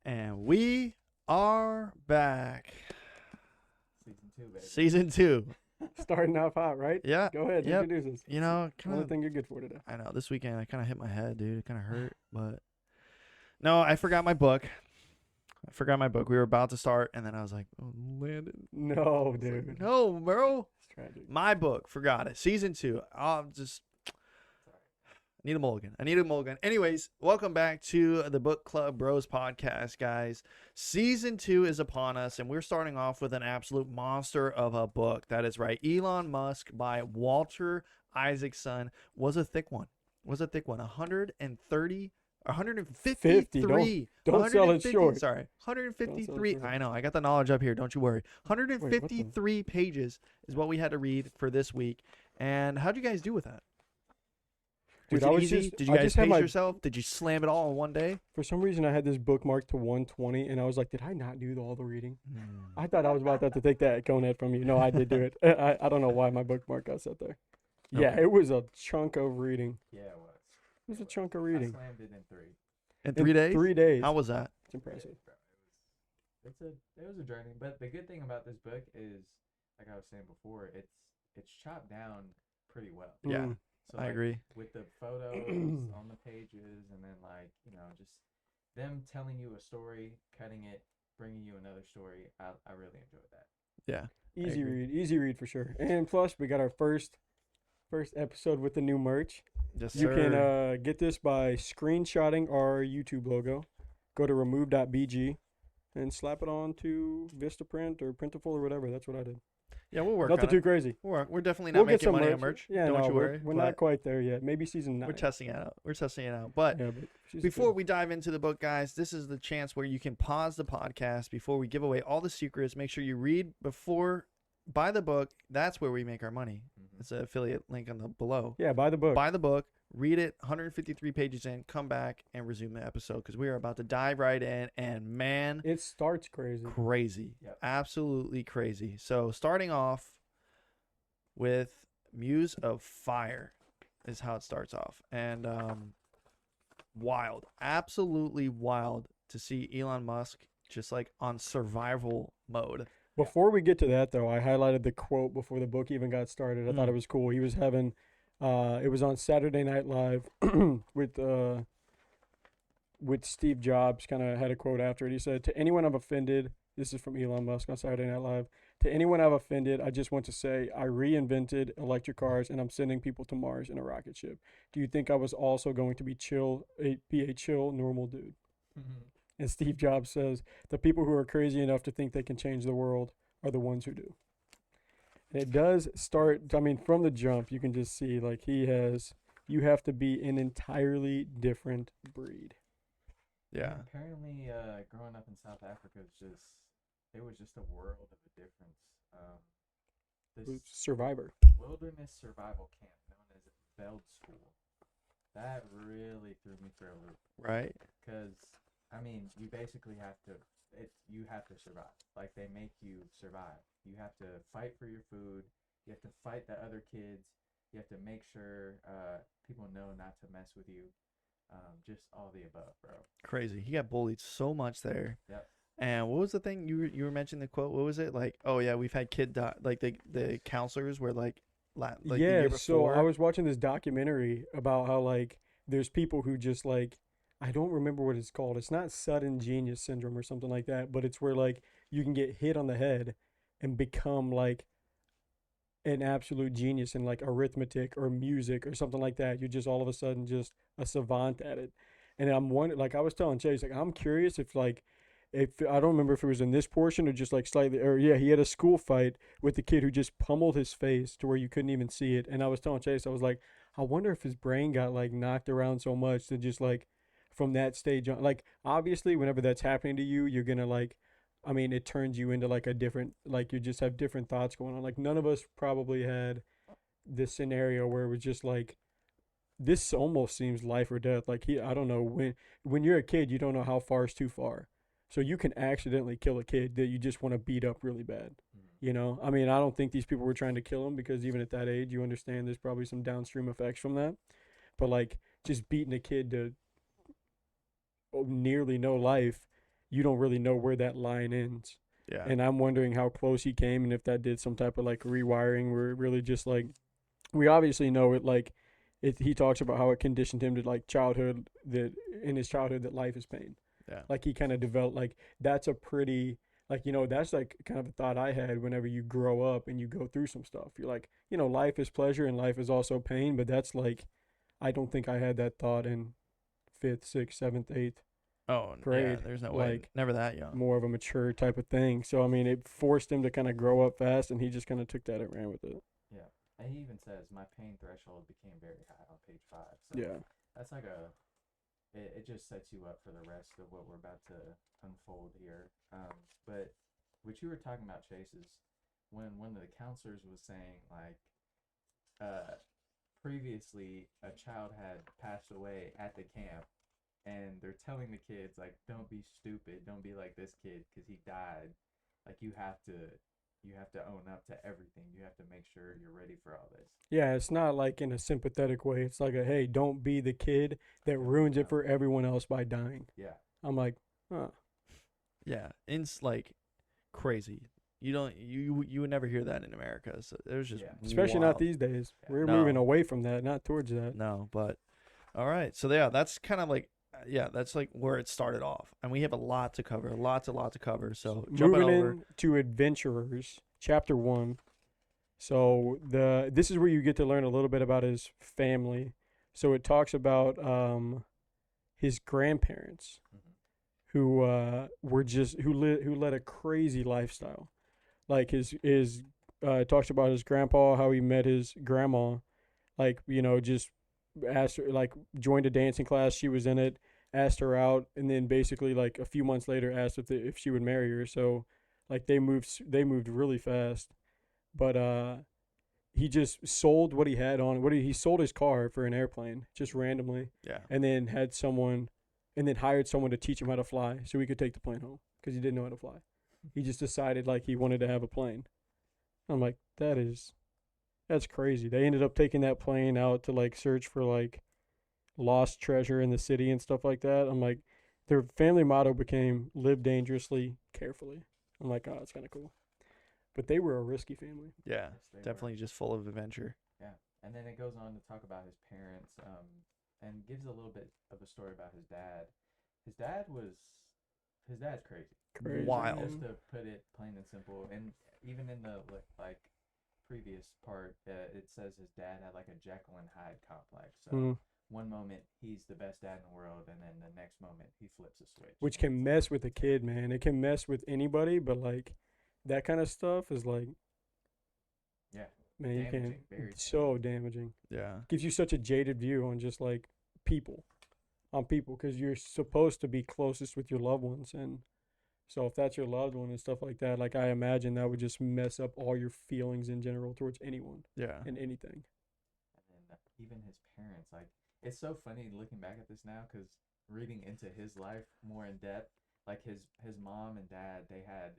And we are back. Season 2, baby. Season 2. Starting off hot, right? Yeah. Go ahead, Yep. introduce us. You know, Only thing you're good for today. I know, this weekend I kind of hit my head, dude. It kind of hurt, but no, I forgot my book. We were about to start, and then I was like, oh, Landon. No, It's dude. like, no, bro. It's tragic. My book. Forgot it. Season 2. I'll just... I need a mulligan. Anyways, welcome back to the Book Club Bros podcast, guys. Season 2 is upon us, and we're starting off with an absolute monster of a book. That is right. Elon Musk by Walter Isaacson was a thick one. 153. Don't sell it short. Sorry, 153. I know. I got the knowledge up here. Don't you worry. 153 pages is what we had to read for this week. And how'd you guys do with that? Dude, Was it easy? Did you guys pace yourself? Did you slam it all in one day? For some reason, I had this bookmark to 120, and I was like, did I not do all the reading? I thought I was about to take that conehead from you. No, I did do it. I don't know why my bookmark got set there. Okay. Yeah, it was a chunk of reading. Yeah, it was. It was a chunk of reading. I slammed it in 3. In 3 days? 3 days. How was that? It's impressive. It was a journey, but the good thing about this book is, like I was saying before, it's chopped down pretty well. Yeah. Mm. So I agree. With the photos on the pages, and then just them telling you a story, cutting it, bringing you another story. I really enjoyed that. Yeah. Easy read for sure. And plus, we got our first episode with the new merch. Yes, You sir. can get this by screenshotting our YouTube logo. Go to remove.bg and slap it on to Vistaprint or Printful or whatever. That's what I did. Yeah, we'll work Nothing on too it. crazy. We're definitely We'll not get making some money merch. on merch. Yeah, Don't no, you worry. We're but not quite there yet. Maybe season 9. We're testing it out. But Yeah, but she's before good. we dive into the book, guys, this is the chance where you can pause the podcast before we give away all the secrets. Make sure you read before, buy the book. That's where we make our money. Mm-hmm. It's an affiliate link on the below. Yeah, buy the book. Buy the book, read it, 153 pages in, come back and resume the episode because we are about to dive right in. And man, It starts crazy. crazy. Yep. Absolutely crazy. So starting off with Muse of Fire is how it starts off. And wild. Absolutely wild to see Elon Musk just like on survival mode. Before we get to that, though, I highlighted the quote before the book even got started. I thought it was cool. He was having, it was on Saturday Night Live with Steve Jobs. Kind of had a quote after it. He said, "To anyone I've offended," this is from Elon Musk on Saturday Night Live. "To anyone I've offended, I just want to say I reinvented electric cars and I'm sending people to Mars in a rocket ship. Do you think I was also going to be a chill, normal dude?" Mm-hmm. And Steve Jobs says, "The people who are crazy enough to think they can change the world are the ones who do." And it does start, I mean, from the jump, you can just see, like, you have to be an entirely different breed. Yeah. Apparently, growing up in South Africa it was just a world of a difference. This Survivor. wilderness survival camp known as Veld School, that really threw me for a loop. Right. Because I mean, you basically have to survive. Like, they make you survive. You have to fight for your food. You have to fight the other kids. You have to make sure people know not to mess with you. Just all the above, bro. Crazy. He got bullied so much there. Yep. And what was the thing you were mentioning the quote? What was it? Like, oh yeah, we've had like the counselors were like the Yeah, year so before. I was watching this documentary about how, like, there's people who just, like, I don't remember what it's called. It's not sudden genius syndrome or something like that, but it's where, like, you can get hit on the head and become, like, an absolute genius in, like, arithmetic or music or something like that. You're just all of a sudden just a savant at it. And I'm wondering, like I was telling Chase, like, I'm curious if I don't remember if it was in this portion or just like slightly, or yeah, he had a school fight with the kid who just pummeled his face to where you couldn't even see it. And I was telling Chase, I was like, I wonder if his brain got, like, knocked around so much that just, like, from that stage on, like, obviously whenever that's happening to you, you're gonna, like, I mean, it turns you into, like, a different, like, you just have different thoughts going on. Like, none of us probably had this scenario where it was just like, this almost seems life or death. Like, I don't know, when you're a kid, you don't know how far is too far. So you can accidentally kill a kid that you just want to beat up really bad. You know, I mean, I don't think these people were trying to kill him, because even at that age, you understand there's probably some downstream effects from that. But, like, just beating a kid to nearly no life you don't really know where that line ends. Yeah. And I'm wondering how close he came and if that did some type of like rewiring where it really just like, we obviously know it like, he talks about how it conditioned him to like childhood, that in his childhood that life is pain. Yeah. Like he kind of developed, like that's a pretty, like, that's like kind of a thought I had whenever you grow up and you go through some stuff. You're like, life is pleasure and life is also pain, but that's like, I don't think I had that thought in 5th, 6th, 7th, 8th Oh, yeah. grade. There's no way. Like, Never that young. more of a mature type of thing. So, I mean, it forced him to kind of grow up fast, and he just kind of took that and ran with it. Yeah. And he even says, my pain threshold became very high on page 5. So Yeah. that's like it just sets you up for the rest of what we're about to unfold here. But what you were talking about, Chase, is when one of the counselors was saying, like, previously a child had passed away at the camp, and they're telling the kids, like, don't be stupid, don't be like this kid because he died. Like, you have to own up to everything. You have to make sure you're ready for all this. Yeah, it's not like in a sympathetic way. It's like hey, don't be the kid that ruins it for everyone else by dying. Yeah. I'm like, huh. Yeah. It's like crazy. You would never hear that in America. So it was just Especially not wild. these days. Yeah. We're No. moving away from that, not towards that. No, but all right. So yeah, that's kind of like that's like where it started off, and we have a lot to cover, a lot to cover. So jumping Moving over. into Adventurers, chapter 1. So this is where you get to learn a little bit about his family. So it talks about his grandparents, who who led a crazy lifestyle. Like it talks about his grandpa, how he met his grandma, like, just asked her, like, joined a dancing class, she was in it, asked her out, and then basically like a few months later asked if she would marry her. So like they moved really fast. But he just sold what he had on. He sold his car for an airplane just randomly, Yeah. and then hired someone to teach him how to fly so he could take the plane home because he didn't know how to fly. He just decided like he wanted to have a plane. I'm like, that's crazy. They ended up taking that plane out to like search for like lost treasure in the city and stuff like that. I'm like, their family motto became live dangerously, carefully. I'm like, oh, that's kind of cool. But they were a risky family. Yeah. Yes, they Definitely were. just full of adventure. Yeah. And then it goes on to talk about his parents, and gives a little bit of a story about his dad. His dad's crazy. Crazy. Wild. Just to put it plain and simple. And even in the like previous part, it says his dad had like a Jekyll and Hyde complex. So one moment he's the best dad in the world, and then the next moment he flips a switch. Which can mess with a kid, man. It can mess with anybody, but like that kind of stuff is like, Yeah. man, you Damaging, can. very It's so damaging. Yeah. Gives you such a jaded view on just like people, because you're supposed to be closest with your loved ones, and so if that's your loved one and stuff like that, like I imagine that would just mess up all your feelings in general towards anyone Yeah. and anything. And then even his parents, like, it's so funny looking back at this now because reading into his life more in depth, like his mom and dad, they had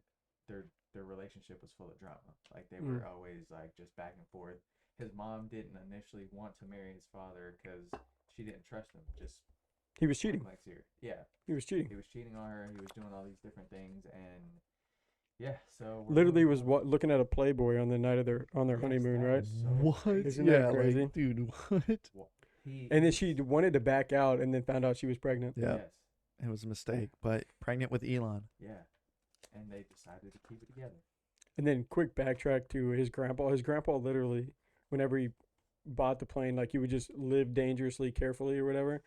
their relationship was full of drama. Like they were always like just back and forth. His mom didn't initially want to marry his father because she didn't trust him. He was cheating. Like here, yeah, He was cheating. he was cheating on her. He was doing all these different things, and yeah, so Literally was looking at a Playboy on the night of their honeymoon, right? What? Isn't that Yeah, crazy? like, dude, what? And then she wanted to back out and then found out she was pregnant. Yeah. Yes. It was a mistake, but pregnant with Elon. Yeah. And they decided to keep it together. And then quick backtrack to his grandpa. His grandpa literally, whenever he bought the plane, like he would just live dangerously, carefully or whatever.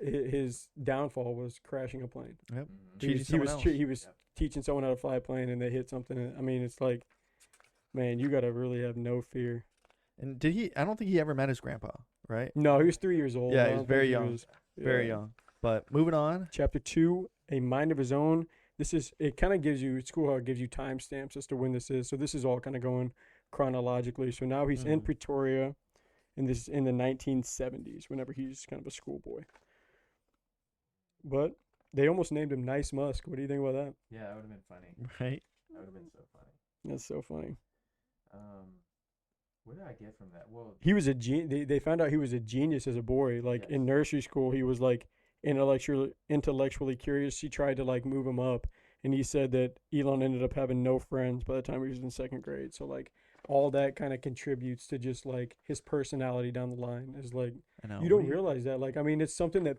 His downfall was crashing a plane. Yep. Mhm. Cheating someone else. He was Yep. teaching someone how to fly a plane and they hit something. I mean, it's like, man, you got to really have no fear. And I don't think he ever met his grandpa, right? No, he was 3 years old. Yeah, I he was don't very think young. Very yeah. young. But moving on. Chapter 2, A Mind of His Own. It kind of gives you, it's cool how it gives you timestamps as to when this is. So this is all kind of going chronologically. So now he's in Pretoria, and this is in the 1970s, whenever he's kind of a schoolboy. But they almost named him Nice Musk. What do you think about that? Yeah, that would have been funny. Right? That would have been so funny. That's so funny. What did I get from that? Well, He was they found out he was a genius as a boy. Like Yes. in nursery school, he was like intellectually curious, she tried to like move him up, and he said that Elon ended up having no friends by the time he was in second grade. So like all that kind of contributes to just like his personality down the line is like I know. you don't realize that. Like I mean, it's something that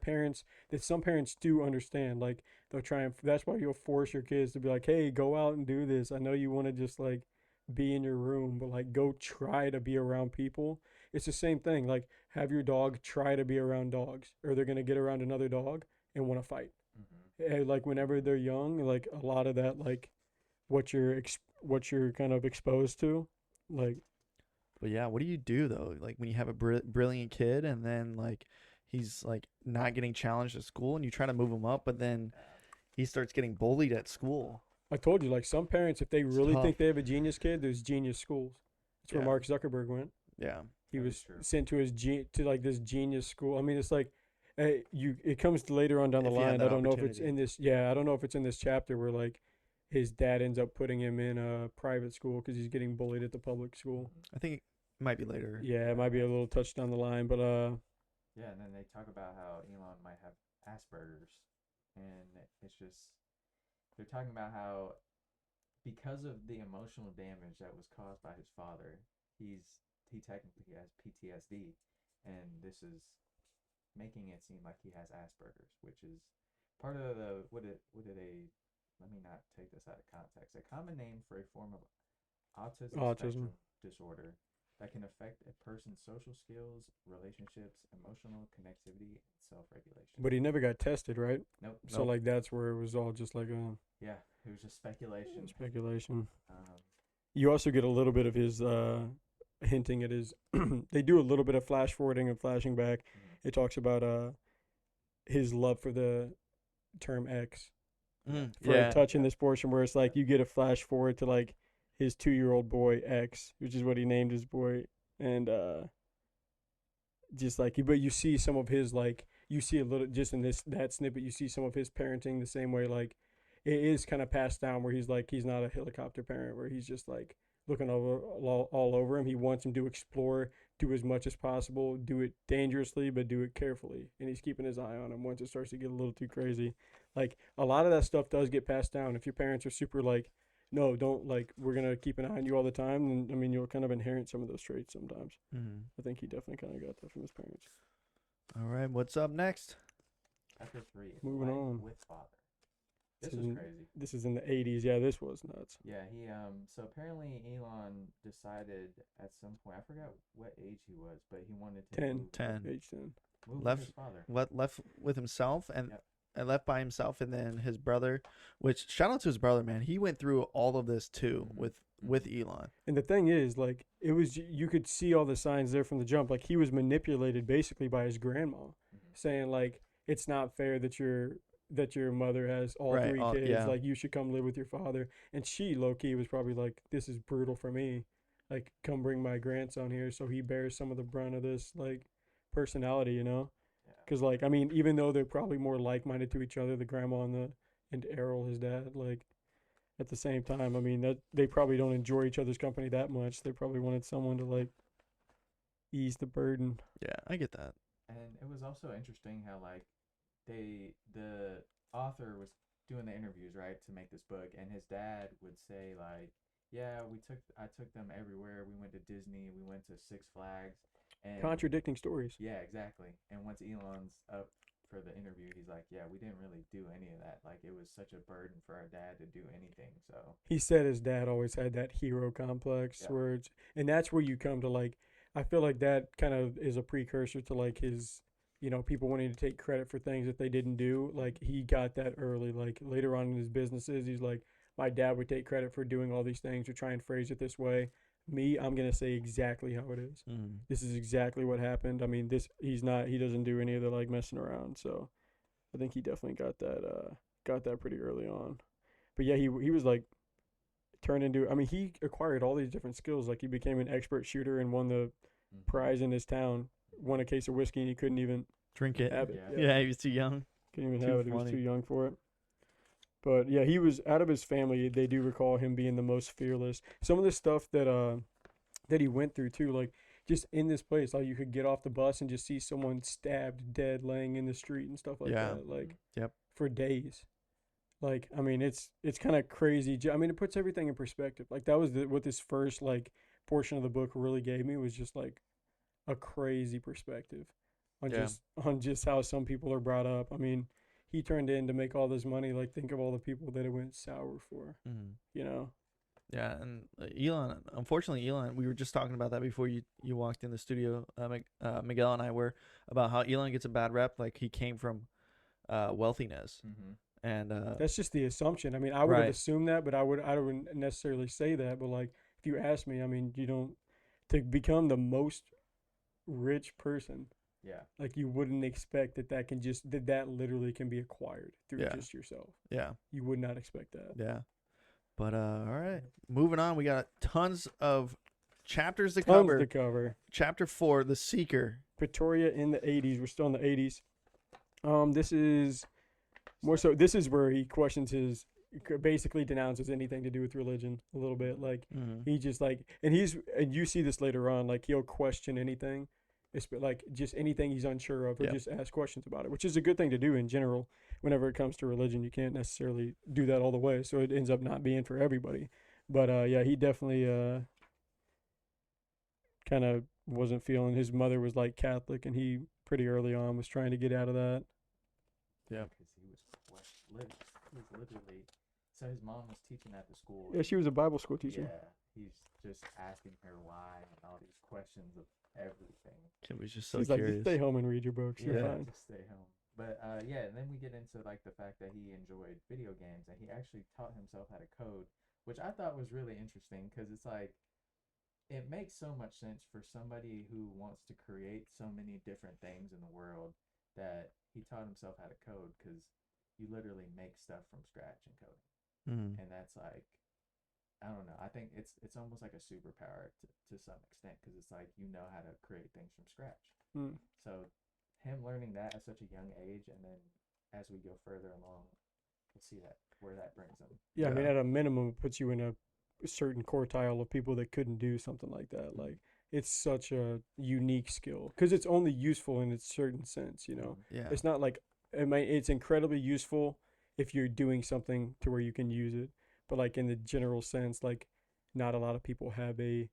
some parents do understand. Like they'll try and that's why you'll force your kids to be like, hey, go out and do this. I know you want to just like be in your room, but like go try to be around people. It's the same thing. Like have your dog try to be around dogs, or they're gonna get around another dog and want to fight. Like whenever they're young, like a lot of that, like what you're kind of exposed to, like But yeah, what do you do though? Like when you have a brilliant kid and then like he's like not getting challenged at school and you try to move him up, but then he starts getting bullied at school. I told you, like some parents, if they It's really tough. think they have a genius kid, there's genius schools. That's where Yeah. Mark Zuckerberg went. Yeah. He That was is true. sent to to like this genius school. I mean, it's like it comes later on down the If you have line. that I don't know if it's opportunity. in this. Yeah, I don't know if it's in this chapter where like his dad ends up putting him in a private school because he's getting bullied at the public school. I think it might be later. Yeah, it might be a little touch down the line, but Yeah, and then they talk about how Elon might have Asperger's, and it's just they're talking about how because of the emotional damage that was caused by his father, he technically has PTSD, and this is making it seem like he has Asperger's, which is part of the what did a let me not take this out of context. A common name for a form of autism autism. spectrum disorder that can affect a person's social skills, relationships, emotional connectivity, and self-regulation. But he never got tested, right? Nope. So like that's where it was all just like Yeah, it was just speculation. speculation. Um, You also get a little bit of his hinting at his. They do a little bit of flash forwarding and flashing back. It talks about his love for the term X. For a touch in this portion where it's like you get a flash forward to like his 2-year-old boy X, which is what he named his boy, and just like but you see some of his like you see a little just in that snippet you see some of his parenting the same way like it is kind of passed down where he's not a helicopter parent where he's just like looking over all over him. He wants him to explore, do as much as possible, do it dangerously, but do it carefully. And he's keeping his eye on him once it starts to get a little too crazy. Like a lot of that stuff does get passed down. If your parents are super like, no, don't like, we're gonna keep an eye on you all the time. And I mean, you'll kind of inherit some of those traits sometimes. Mm-hmm. I think he definitely kind of got that from his parents. All right, what's up next? Chapter 3. Moving Life on. with father. This This was is- crazy. This is in the 80s. Yeah, this was nuts. Yeah, he so apparently Elon decided at some point, I forgot what age he was, but he wanted to 10. move, 10. Age 10. move Left- with his father. Left with himself and Yep. and left by himself, and then his brother. Which shout out to his brother, man. He went through all of this too Mhm. with Elon. And the thing is, like, it was you could see all the signs there from the jump. Like, he was manipulated basically by his grandma, saying like it's not fair that your mother has all Right, 3 all- kids. yeah. Like, you should come live with your father. And she, low key, was probably like, this is brutal for me. Like, come bring my grandson here, so he bears some of the brunt of this like personality, you know? Yeah. Because like, I mean, even though they're probably more like-minded to each other, the grandma and Errol, his dad, like. At the same time, I mean that they probably don't enjoy each other's company that much. They probably wanted someone to like ease the burden. Yeah, I get that. And it was also interesting how like the author was doing the interviews, right, to make this book, and his dad would say like, yeah, I took them everywhere. We went to Disney, we went to Six Flags, and Contradicting stories. yeah, exactly. And once Elon's up for the interview, he's like, yeah, we didn't really do any of that. Like, it was such a burden for our dad to do anything. So He said his dad always had that hero complex Yeah. where it's, and that's where you come to like, I feel like that kind of is a precursor to like his, people wanting to take credit for things that they didn't do. Like he got that early. Like later on in his businesses, he's like, my dad would take credit for doing all these things or try and phrase it this way. Me, I'm gonna say exactly how it is. Mm. This is exactly what happened. I mean, he doesn't do any of the like messing around. So I think he definitely got that pretty early on. But yeah, he was like turned into, I mean, he acquired all these different skills. Like he became an expert shooter and won the prize in his town, won a case of whiskey and he couldn't even Drink it. have it. Yeah. Yeah, he was too young. Couldn't even Too have it. He was funny. too young for it. But yeah, he was out of his family. They do recall him being the most fearless. Some of the stuff that he went through too, like just in this place, like you could get off the bus and just see someone stabbed dead laying in the street and stuff like Yeah. that, like Yep. for days. Like, I mean, it's kind of crazy. I mean, it puts everything in perspective. Like that was what this first like portion of the book really gave me, was just like a crazy perspective on Yeah. just how some people are brought up. I mean, he turned in to make all this money. Like, think of all the people that it went sour for. Mhm. You know? Yeah, and Elon, unfortunately, Elon, we were just talking about that before you walked in the studio. Miguel and I were, about how Elon gets a bad rep, like he came from wealthiness, Mm-hmm. and That's just the assumption. I mean, I would have Right. assumed that, but I wouldn't necessarily say that. But like, if you ask me, I mean, you don't, to become the most rich person, Yeah. like you wouldn't expect that literally can be acquired through Yeah. just yourself. yeah, You would not expect that. yeah. But all right, moving on. We got tons of chapters to Tons cover. to cover. Chapter 4, The Seeker. Pretoria in the 80s. We're still in the 80s. This is more so. This is where he questions basically denounces anything to do with religion a little bit. Like Mm-hmm. he just like, and you see this later on. Like he'll question anything, like just anything he's unsure of. He'll Yeah. just ask questions about it, which is a good thing to do in general. Whenever it comes to religion, you can't necessarily do that all the way, so it ends up not being for everybody. But yeah, he definitely kind of wasn't feeling. His mother was like Catholic, and he pretty early on was trying to get out of that. Yeah. Because he was literally. So his mom was teaching at the school. Yeah, she was a Bible school teacher. Yeah, he's just asking her why and all these questions of everything. It was just so She's like, curious. just stay home and read your books. You're Yeah. fine. Just stay home. But yeah, and then we get into like the fact that he enjoyed video games and he actually taught himself how to code, which I thought was really interesting because it's like it makes so much sense for somebody who wants to create so many different things in the world that he taught himself how to code, because you literally make stuff from scratch in coding. Mm. And that's like, I don't know, I think it's almost like a superpower to some extent, because it's like you know how to create things from scratch. Mm. So him learning that at such a young age, and then as we go further along, we'll see that where that brings him. Yeah, I mean, Yeah. at a minimum, it puts you in a certain quartile of people that couldn't do something like that. Like, it's such a unique skill because it's only useful in its certain sense, you know? Yeah. It's not like, I mean, it's incredibly useful if you're doing something to where you can use it. But, like, in the general sense, like, not a lot of people have a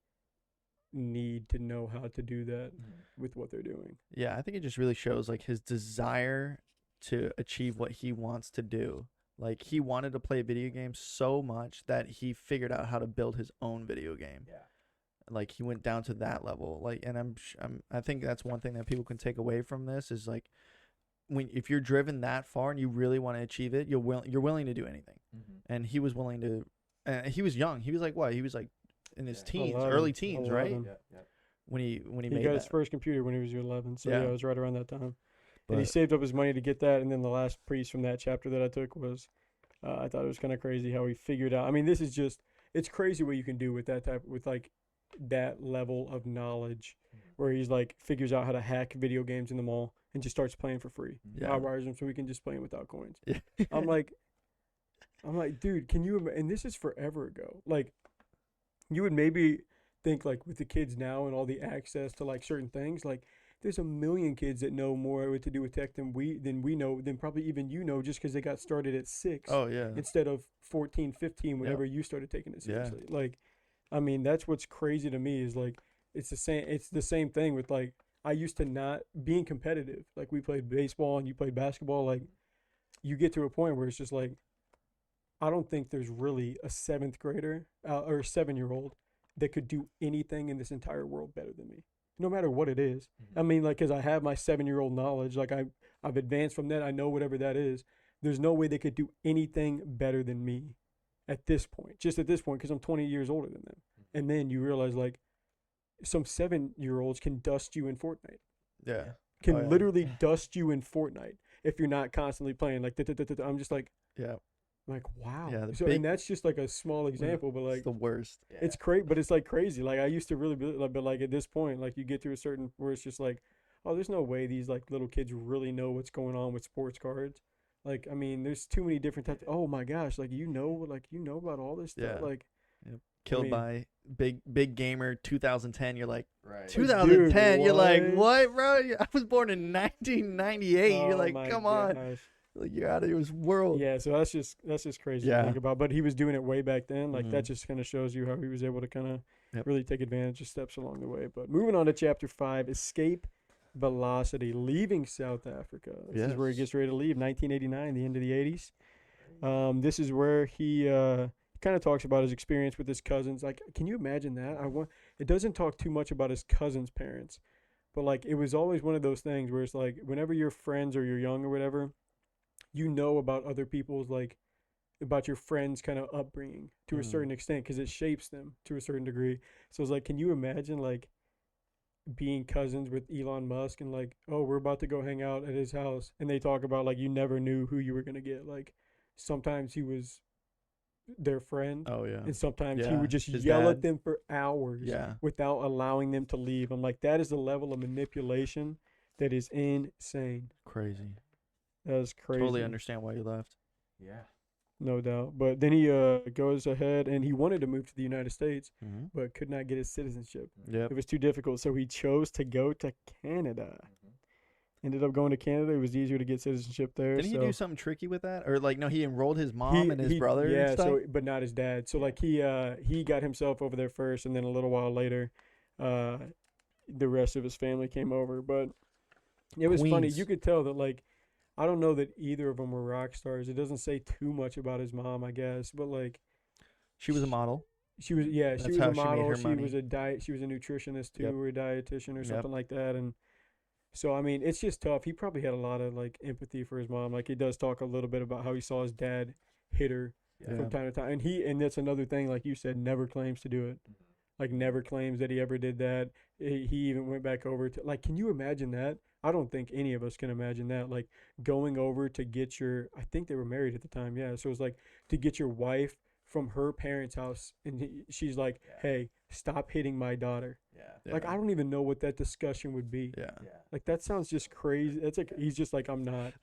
need to know how to do that with what they're doing. Yeah, I think it just really shows like his desire to achieve what he wants to do. Like he wanted to play video games so much that he figured out how to build his own video game. Yeah. Like he went down to that level. Like, and I think that's one thing that people can take away from this is like, if you're driven that far and you really want to achieve it, you're willing to do anything. Mm-hmm. And he was willing to. He was young. He was like what? He was like in his Yeah. teens, 11, early teens, right? 11. Yeah. When he He made got that. his first computer when he was 11, so Yeah. yeah, it was right around that time. And he But- saved up his money to get that, and then the last piece from that chapter that I took was, I thought it was kind of crazy how he figured out. I mean, this is just, it's crazy what you can do with like that level of knowledge, where he's like figures out how to hack video games in the mall and just starts playing for free. Yeah. Outwires them so we can just play them without coins. Yeah. I'm like, dude, can you? And this is forever ago. Like, you would maybe think like with the kids now and all the access to like certain things, like there's a million kids that know more what to do with tech than we know, than probably even you know, just because they got started at 6 Oh yeah. instead of 14, 15 whenever you started taking it Yeah. seriously. Like, I mean, that's what's crazy to me is like it's the same thing with like I used to not being competitive. Like we played baseball and you played basketball. Like you get to a point where it's just like I don't think there's really a 7th grader or a 7-year-old that could do anything in this entire world better than me, no matter what it is. Mm-hmm. I mean, like, because I have my 7-year-old knowledge, like I've advanced from that. I know whatever that is. There's no way they could do anything better than me at this point, just at this point, because I'm 20 years older than them. Mm-hmm. And then you realize, like, some 7-year-olds can dust you in Fortnite. Yeah. Can Oh, yeah. literally dust you in Fortnite if you're not constantly playing. Like, I'm just like, Yeah. wow. Yeah, the So, big- and that's just like a small example, but like, It's the worst. Yeah. it's crazy, but it's like crazy. Like I used to really be, but like at this point, like you get to a certain where it's just like, oh, there's no way these like little kids really know what's going on with sports cards. Like, I mean, there's too many different types. Oh my gosh, like you know about all this stuff. Yeah. Like, Yep. killed mean- by big gamer 2010. You're like Right. 2010. You're like, what? what, bro? I was born in 1998. You're Oh like, my come on. gosh. Like, you're out of this world. Yeah, so that's just crazy Yeah. to think about. But he was doing it way back then. Like that Mhm. just kind of shows you how he was able to kind of Yep. really take advantage of steps along the way. But moving on to chapter 5, escape velocity, leaving South Africa. This is where he Yes. gets ready to leave. 1989, the end of the 80s. This is where he kind of talks about his experience with his cousins. Like, can you imagine that? It doesn't talk too much about his cousins' parents, but like it was always one of those things where it's like whenever you're friends or you're young or whatever, you know about other people's like about your friends' kind of upbringing to a Mhm. certain extent because it shapes them to a certain degree. So it's like, can you imagine like being cousins with Elon Musk and like, oh, we're about to go hang out at his house, and they talk about like you never knew who you were gonna get. Like sometimes he was their friend, Oh yeah. and sometimes he Yeah, would just his yell dad. at them for hours Yeah. without allowing them to leave. I'm like, that is the level of manipulation that is insane. Crazy. That is crazy. Totally understand why you left. Yeah. No doubt. But then he goes ahead and he wanted to move to the United States, Mm-hmm. but could not get his citizenship. Yep. It was too difficult, so he chose to go to Canada. Mhm. Ended up going to Canada. It was easier to get citizenship there. Didn't he so do something tricky with that, or like no? He enrolled his mom and his brother. Yeah, and stuff? so but not his dad. So like he got himself over there first, and then a little while later, the rest of his family came over. But it was funny. Queens. You could tell that like I don't know that either of them were rock stars. It doesn't say too much about his mom, I guess, but like She was a model. she was she That's was how a she made model. her She money. was a she was a nutritionist too, Yep. or a dietitian or Yep. something like that. And so I mean, it's just tough. He probably had a lot of like empathy for his mom. Like he does talk a little bit about how he saw his dad hit her Yeah. from time to time, and that's another thing. Like you said, never claims to do it. Mhm. Like never claims that he ever did that. He even went back over to like. Can you imagine that? I don't think any of us can imagine that. Like going over to get your. I think they were married at the time. Yeah, so it was like to get your wife from her parents' house, and she's like, Yeah. "Hey, stop hitting my daughter." Yeah. Like I don't even know what that discussion would be. Yeah. Yeah. Like that sounds just crazy. That's like he's just like I'm not.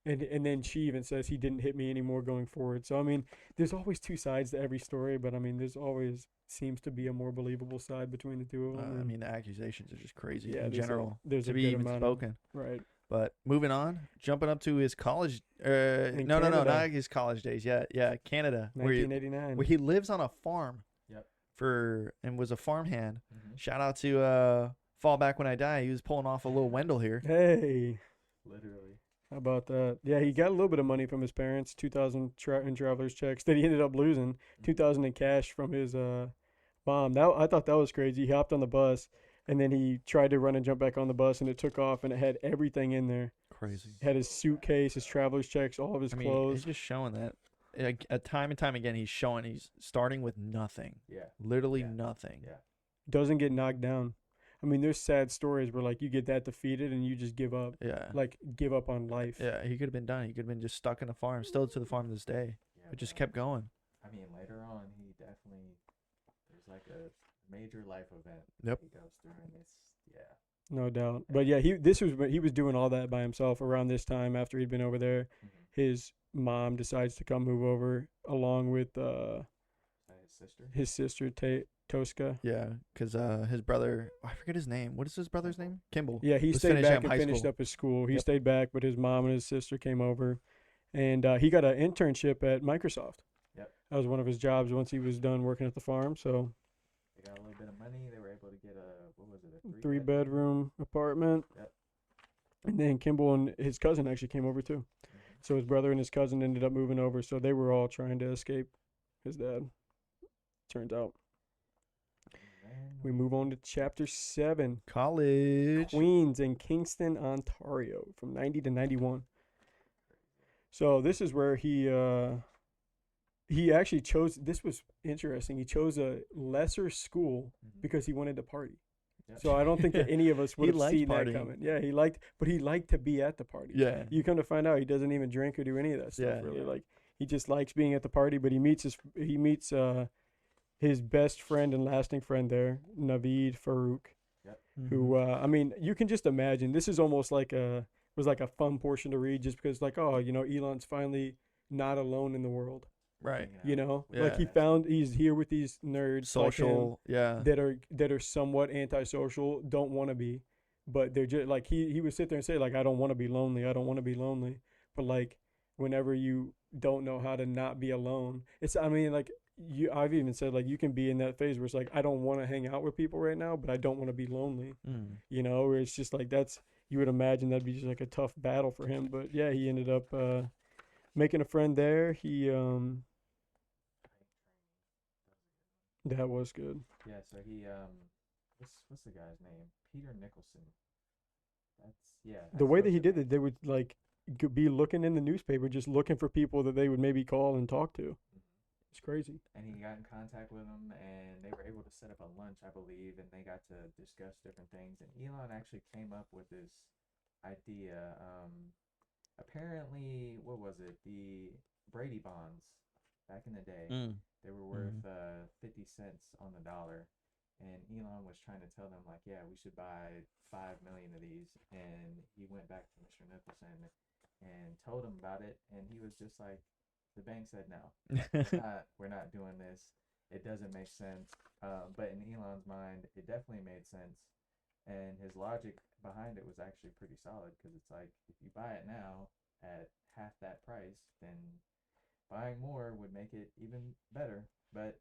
And then she even says he didn't hit me anymore going forward. So I mean, there's always two sides to every story, but I mean, there's always seems to be a more believable side between the two of them. I and- mean, the accusations are just crazy Yeah, in there's a- general there's to a be good even amount of- spoken. right. But moving on, jumping up to his college. In No, Canada. not his college days. Yeah, Canada, where 1989. he lives on a farm. Yep. And was a farmhand. Mhm. Shout out to Fall Back When I Die. He was pulling off a little Wendell here. Hey, Literally. how about that? Yeah, he got a little bit of money from his parents, 2,000 in traveler's checks that he ended up losing, 2,000 in cash from his mom. That I thought that was crazy. He hopped on the bus and then he tried to run and jump back on the bus and it took off and it had everything in there. Crazy. It had his suitcase, his traveler's checks, all of his I mean, clothes. it's just showing that. Time and time again, he's showing he's starting with nothing. Yeah. Literally Yeah. nothing. Yeah. Doesn't get knocked down. I mean, there's sad stories where like you get that defeated and you just give up, Yeah. like give up on life. Yeah, he could have been done. He could have been just stuck in the farm, still to the farm to this day, Yeah. but just man. kept going. I mean, later on, he definitely there's like a major life event. Yep. He goes through, and it's No doubt. But yeah, he was doing all that by himself around this time after he'd been over there. Mhm. His mom decides to come move over along with His sister. his sister Tosca. Yeah, because his brother, I forget his name. What is his brother's name? Kimball. Yeah, he Was stayed finishing back up and high finished school. up his school. He Yep. stayed back, but his mom and his sister came over, and he got an internship at Microsoft. Yep. That was one of his jobs once he was done working at the farm. So They got a little bit of money. They were able to get a what was it? A three bedroom apartment. Yep. And then Kimball and his cousin actually came over too. Mhm. So his brother and his cousin ended up moving over. So they were all trying to escape his dad. Turns out. And then We move on to chapter 7. College. Queens in Kingston, Ontario, from 90 to 91. So this is where he actually chose. This was interesting. He chose a lesser school Mhm. because he wanted to party. Yep. So I don't think that any of us would He have liked seen that partying. coming. Yeah, but he liked to be at the party. Yeah. You come to find out he doesn't even drink or do any of that stuff. Yeah. Really, Yeah. like he just likes being at the party. But he meets his best friend and lasting friend there, Naveed Farouk. Mm-hmm. Who I mean, you can just imagine. This is almost like was like a fun portion to read, just because like, oh, Elon's finally not alone in the world. Right. hanging You out know, with like the he best. found he's here with these nerds like him Social. Yeah. that are somewhat antisocial, don't want to be, but they're just like he would sit there and say like I don't want to be lonely, I don't want to be lonely, but like whenever you don't know how to not be alone, it's I mean like I've even said like you can be in that phase where it's like I don't want to hang out with people right now, but I don't want to be lonely, Mm. you know, where it's just like that's you would imagine that'd be just like a tough battle for him, but yeah, he ended up making a friend there. He that was good. Yeah, so he what's the guy's name? Peter Nicholson. The That's way that what's he the did name? it, they would like be looking in the newspaper, just looking for people that they would maybe call and talk to. Mhm. It's crazy. And he got in contact with him, and they were able to set up a lunch, I believe, and they got to discuss different things. And Elon actually came up with this idea. Apparently, what was it? The Brady bonds back in the day, Mm. they were Mhm. worth 50 cents on the dollar. And Elon was trying to tell them, like, yeah, we should buy 5 million of these. And he went back to Mr. Nicholson and told him about it. And he was just like, the bank said no. We're not doing this. It doesn't make sense. But in Elon's mind, it definitely made sense. And his logic behind it was actually pretty solid because it's like if you buy it now at half that price, then buying more would make it even better. But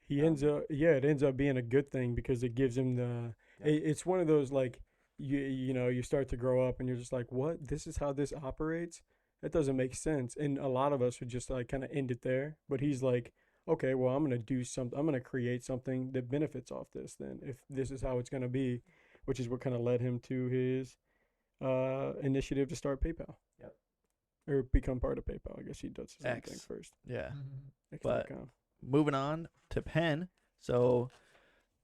He um, ends up, yeah, it ends up being a good thing because it gives him the. yeah, It's one of those like you know you start to grow up and you're just like what this is how this operates. That doesn't make sense, and a lot of us would just like kind of end it there. But he's like, okay, well I'm gonna do something. I'm gonna create something that benefits off this. Then if this is how it's gonna be, which is what kind of led him to his initiative to start PayPal yep. or become part of PayPal. I guess he does his own thing X. first. Yeah. But X.com. moving on to Penn. So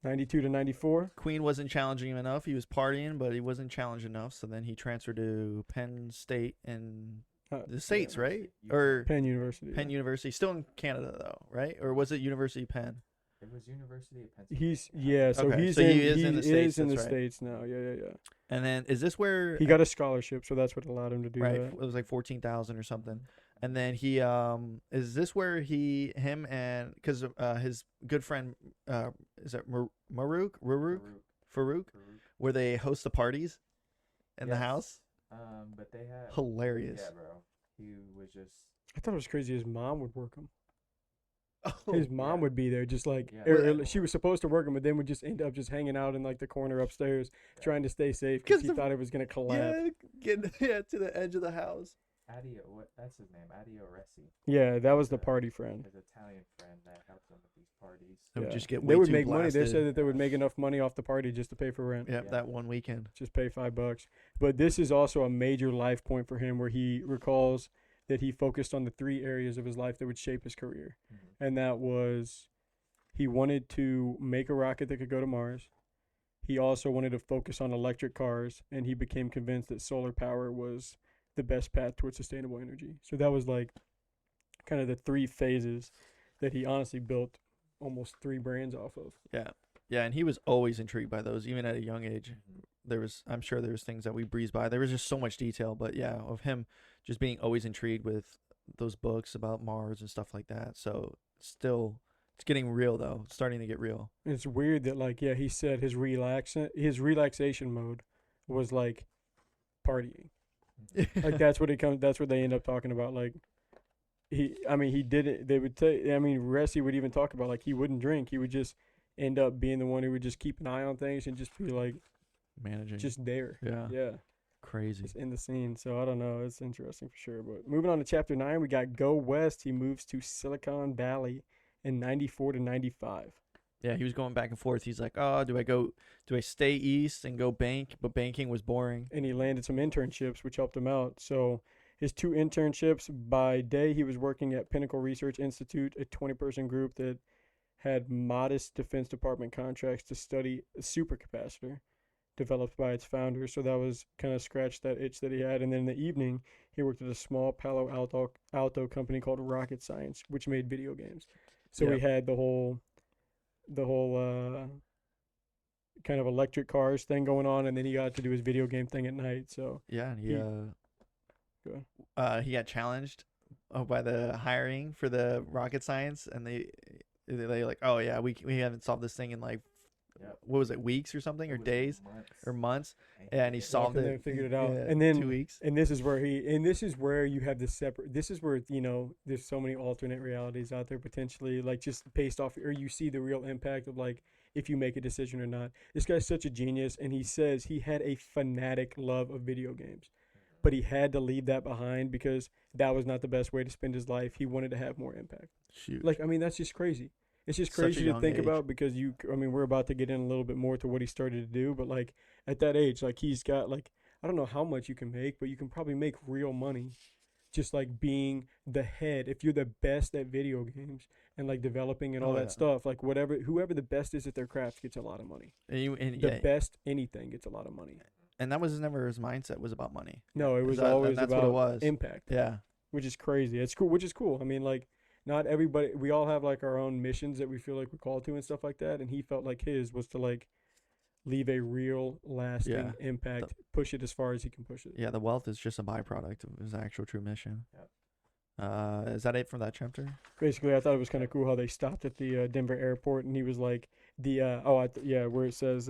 92 to 94. Queen wasn't challenging him enough. He was partying, but he wasn't challenged enough. So then he transferred to Penn State in the States, right? University, Or Penn University. Penn yeah. University, still in Canada though, right? Or was it University of Penn? It was University of Pennsylvania. He's yeah, so Okay, he's so in he is in the States, in the that's right. States now. Yeah. And then is this where He got a scholarship, so that's what allowed him to do right? that. It was like 14,000 or something. And then he is this where him and because his good friend is that Farouk, Farouk. where they host the parties in the Yes. house. But they had Hilarious. Yeah, bro. He was just I thought it was crazy. His mom would work him. Oh, His mom yeah. would be there, just like Yeah. she was supposed to work him, but then would just end up just hanging out in like the corner upstairs, Yeah. trying to stay safe because 'Cause he the- thought it was gonna collapse. yeah, get to the edge of the house. Adio. What? That's his name. Adio Resi. Yeah, that was the Uh, party friend. His Italian friend that helps him with these parties. They would Yeah. just get They way would too make money. They blasted. said that they would make enough money off the party just to pay for rent. Yep, Yeah. that one weekend. Just pay $5. But this is also a major life point for him where he recalls that he focused on the three areas of his life that would shape his career. Mhm. And that was he wanted to make a rocket that could go to Mars. He also wanted to focus on electric cars, and he became convinced that solar power was the best path towards sustainable energy. So that was like kind of the three phases that he honestly built almost three brands off of. Yeah, and he was always intrigued by those, even at a young age. Mhm. I'm sure there was things that we breezed by. There was just so much detail, but yeah, of him just being always intrigued with those books about Mars and stuff like that. So still, it's getting real though. It's starting to get real. And it's weird that like he said his relaxation mode was like partying. Like that's what they end up talking about. Like he did it. They would say, Resi would even talk about like he wouldn't drink. He would just end up being the one who would just keep an eye on things and just be like Managing. just there. yeah, Yeah, crazy. just in the scene. So I don't know. It's interesting for sure. But moving on to chapter 9, we got Go West. He moves to Silicon Valley in 94 to 95. Yeah, he was going back and forth. He's like, oh, do I stay east and go bank? But banking was boring. And he landed some internships, which helped him out. So his two internships, by day, he was working at Pinnacle Research Institute, a 20-person group that had modest Defense Department contracts to study a supercapacitor developed by its founder. So that was kind of scratched that itch that he had. And then in the evening, he worked at a small Palo Alto company called Rocket Science, which made video games. So Yep. we had the whole kind of electric cars thing going on, and then he got to do his video game thing at night. So Yeah, and Go ahead. he got challenged by the hiring for the rocket science, and they like, oh yeah, we haven't solved this thing in like Yep. what was it, weeks or something, or It was days months. or months, And and he did it. solved and it. then figured it out. Yeah, And then 2 weeks. and this is where you have this separate. This is where there's so many alternate realities out there potentially, like just based off, or you see the real impact of like if you make a decision or not. This guy's such a genius, and he says he had a fanatic love of video games, but he had to leave that behind because that was not the best way to spend his life. He wanted to have more impact. Shoot. Like, I mean, that's just crazy. It's just Such a crazy to young think age. about because we're about to get in a little bit more to what he started to do, but like at that age, like he's got like, I don't know how much you can make, but you can probably make real money just like being the head. If you're the best at video games and like developing and all Oh, that yeah. stuff, like whoever the best is at their craft gets a lot of money. And The best anything gets a lot of money. and that was never his mindset, was about money. No, it was That- always that's about what it was. impact. Yeah. Which is crazy. It's cool. Which is cool. I mean, like, not everybody. We all have like our own missions that we feel like we're called to and stuff like that. And he felt like his was to like leave a real lasting Yeah. impact, push it as far as he can push it. Yeah, the wealth is just a byproduct of his actual true mission. Yep. Is that it for that chapter? Basically, I thought it was kind of cool how they stopped at the Denver airport and he was like where it says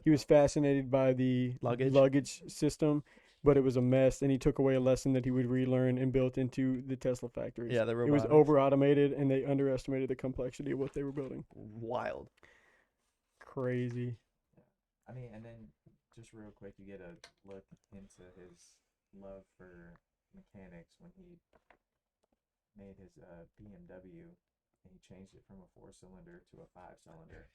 he was fascinated by the Luggage? system, but it was a mess, and he took away a lesson that he would relearn and built into the Tesla factories. Yeah, the It robotics. was over automated, and they underestimated the complexity of what they were building. Wild. Crazy. I mean, and then just real quick, you get a look into his love for mechanics when he made his BMW, and he changed it from a 4-cylinder to a 5-cylinder,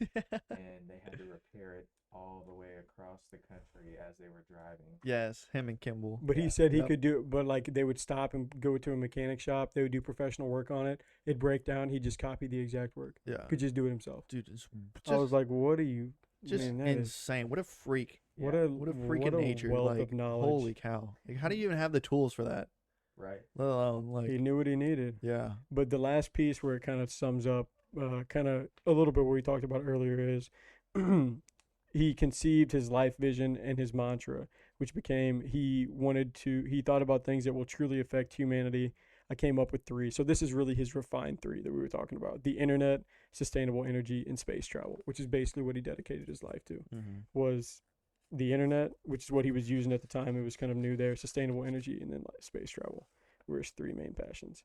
and they had to repair it all the way across the country as they were driving. Yes, him and Kimball. But he Yeah. said he Yep. could do it, but like they would stop and go to a mechanic shop. They would do professional work on it. It'd break down. He'd just copy the exact work. Yeah. Could just do it himself. Dude, just I was like, what are you? just man, that is- insane. What a freak. what Yeah, a Freak of nature. wealth Like, of knowledge. holy cow. Like, how do you even have the tools for that? right. Let alone, like, He knew what he needed. yeah. But the last piece where it kind of sums up, kind of a little bit what we talked about earlier is he conceived his life vision and his mantra, which became he thought about things that will truly affect humanity. I came up with 3. So this is really his refined 3 that we were talking about: the internet, sustainable energy, and space travel, which is basically what he dedicated his life to. Mm-hmm. Was the internet, which is what he was using at the time. It was kind of new there. Sustainable energy, and then like space travel were his 3 main passions.